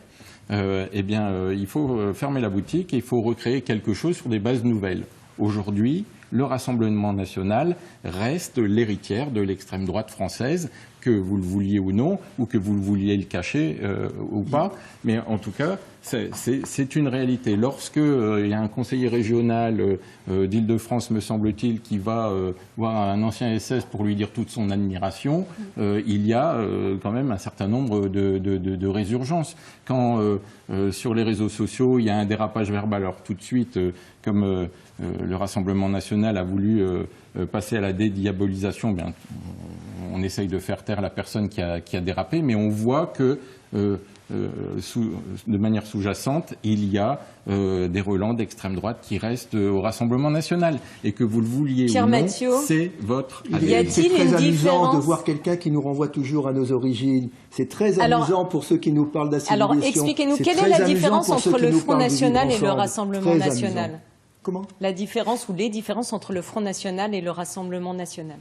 il faut fermer la boutique et il faut recréer quelque chose sur des bases nouvelles. Aujourd'hui, le Rassemblement national reste l'héritière de l'extrême droite française, que vous le vouliez ou non, ou que vous le vouliez le cacher ou pas. Mais en tout cas, c'est une réalité. Lorsque il y a un conseiller régional d'Île-de-France, me semble-t-il, qui va voir un ancien SS pour lui dire toute son admiration, il y a quand même un certain nombre de résurgences. Quand sur les réseaux sociaux, il y a un dérapage verbal, alors tout de suite, comme le Rassemblement national a voulu passer à la dédiabolisation, bien, on essaye de faire taire la personne qui a dérapé, mais on voit que de manière sous-jacente, il y a des relents d'extrême droite qui restent au Rassemblement national. Et que vous le vouliez ou non, c'est votre ADN. C'est très amusant de voir quelqu'un qui nous renvoie toujours à nos origines. C'est très amusant pour ceux qui nous parlent d'assimilation. Alors expliquez-nous, quelle est la différence entre le Front National et le Rassemblement national ? Comment ? La différence ou les différences entre le Front National et le Rassemblement national.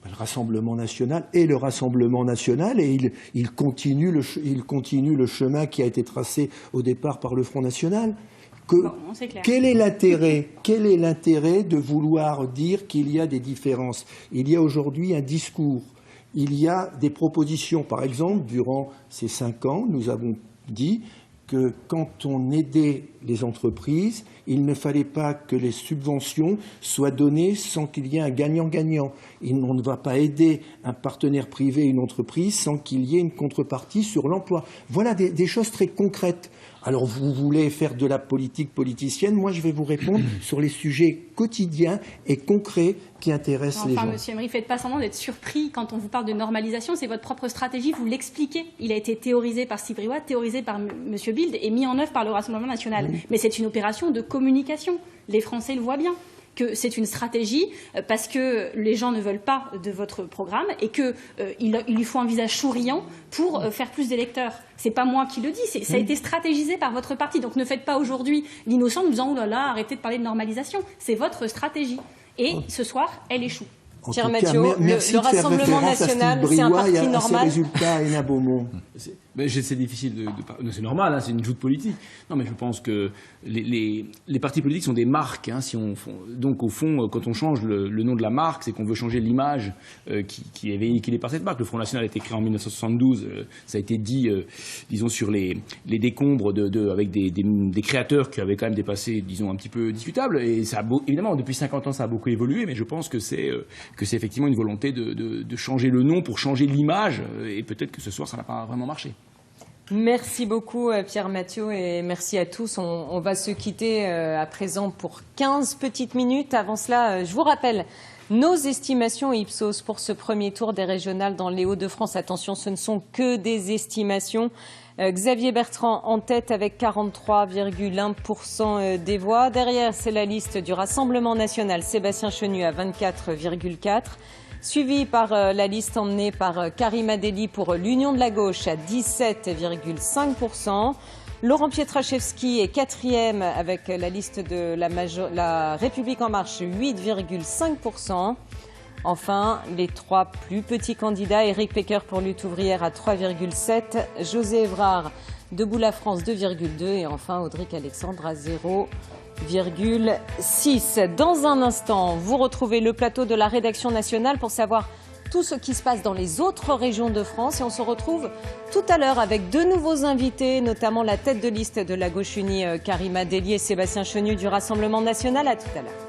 Le Rassemblement national et le Rassemblement national, et il continue le chemin qui a été tracé au départ par le Front National. Quel est l'intérêt de vouloir dire qu'il y a des différences ? Il y a aujourd'hui un discours, il y a des propositions. Par exemple, durant ces 5 ans, nous avons dit que quand on aidait les entreprises, il ne fallait pas que les subventions soient données sans qu'il y ait un gagnant-gagnant. On ne va pas aider un partenaire privé, une entreprise, sans qu'il y ait une contrepartie sur l'emploi. Voilà des choses très concrètes. Alors vous voulez faire de la politique politicienne, moi je vais vous répondre sur les sujets quotidiens et concrets qui intéressent les gens. Monsieur Aymery, faites pas semblant d'être surpris quand on vous parle de normalisation, c'est votre propre stratégie, vous l'expliquez. Il a été théorisé par Steve Briouat, théorisé par Monsieur Bild et mis en œuvre par le Rassemblement national. Oui. Mais c'est une opération de communication, les Français le voient bien. Que c'est une stratégie parce que les gens ne veulent pas de votre programme et qu'il lui faut un visage souriant pour faire plus d'électeurs. C'est pas moi qui le dis, ça a été stratégisé par votre parti. Donc ne faites pas aujourd'hui l'innocent en nous disant « Oh là là, arrêtez de parler de normalisation ». C'est votre stratégie. Et ce soir, elle échoue. Merci le Rassemblement national, c'est un parti normal. Résultats, Hénin Beaumont. C'est difficile c'est normal, hein, c'est une joute politique. Non, mais je pense que les partis politiques sont des marques. Hein, donc, au fond, quand on change le nom de la marque, c'est qu'on veut changer l'image qui est véhiculée par cette marque. Le Front National a été créé en 1972. Ça a été dit, disons, sur les décombres avec des créateurs qui avaient quand même des passés, disons, un petit peu discutables. Et ça évidemment, depuis 50 ans, ça a beaucoup évolué, mais je pense que c'est effectivement une volonté de changer le nom pour changer l'image. Et peut-être que ce soir, ça n'a pas vraiment marché. Merci beaucoup Pierre Mathiot et merci à tous. On va se quitter à présent pour 15 petites minutes. Avant cela, je vous rappelle nos estimations Ipsos pour ce premier tour des régionales dans les Hauts-de-France. Attention, ce ne sont que des estimations. Xavier Bertrand en tête avec 43,1% des voix. Derrière, c'est la liste du Rassemblement national, Sébastien Chenu à 24,4%. Suivi par la liste emmenée par Karima Delli pour l'Union de la gauche à 17,5%. Laurent Pietraszewski est quatrième avec la liste de la République en marche, 8,5%. Enfin, les trois plus petits candidats, Éric Pecker pour Lutte ouvrière à 3,7%, José Evrard, Debout la France 2,2% et enfin Audric Alexandre à 0,6%. Dans un instant, vous retrouvez le plateau de la rédaction nationale pour savoir tout ce qui se passe dans les autres régions de France. Et on se retrouve tout à l'heure avec deux nouveaux invités, notamment la tête de liste de la Gauche Unie, Karima Delli et Sébastien Chenu du Rassemblement national. À tout à l'heure.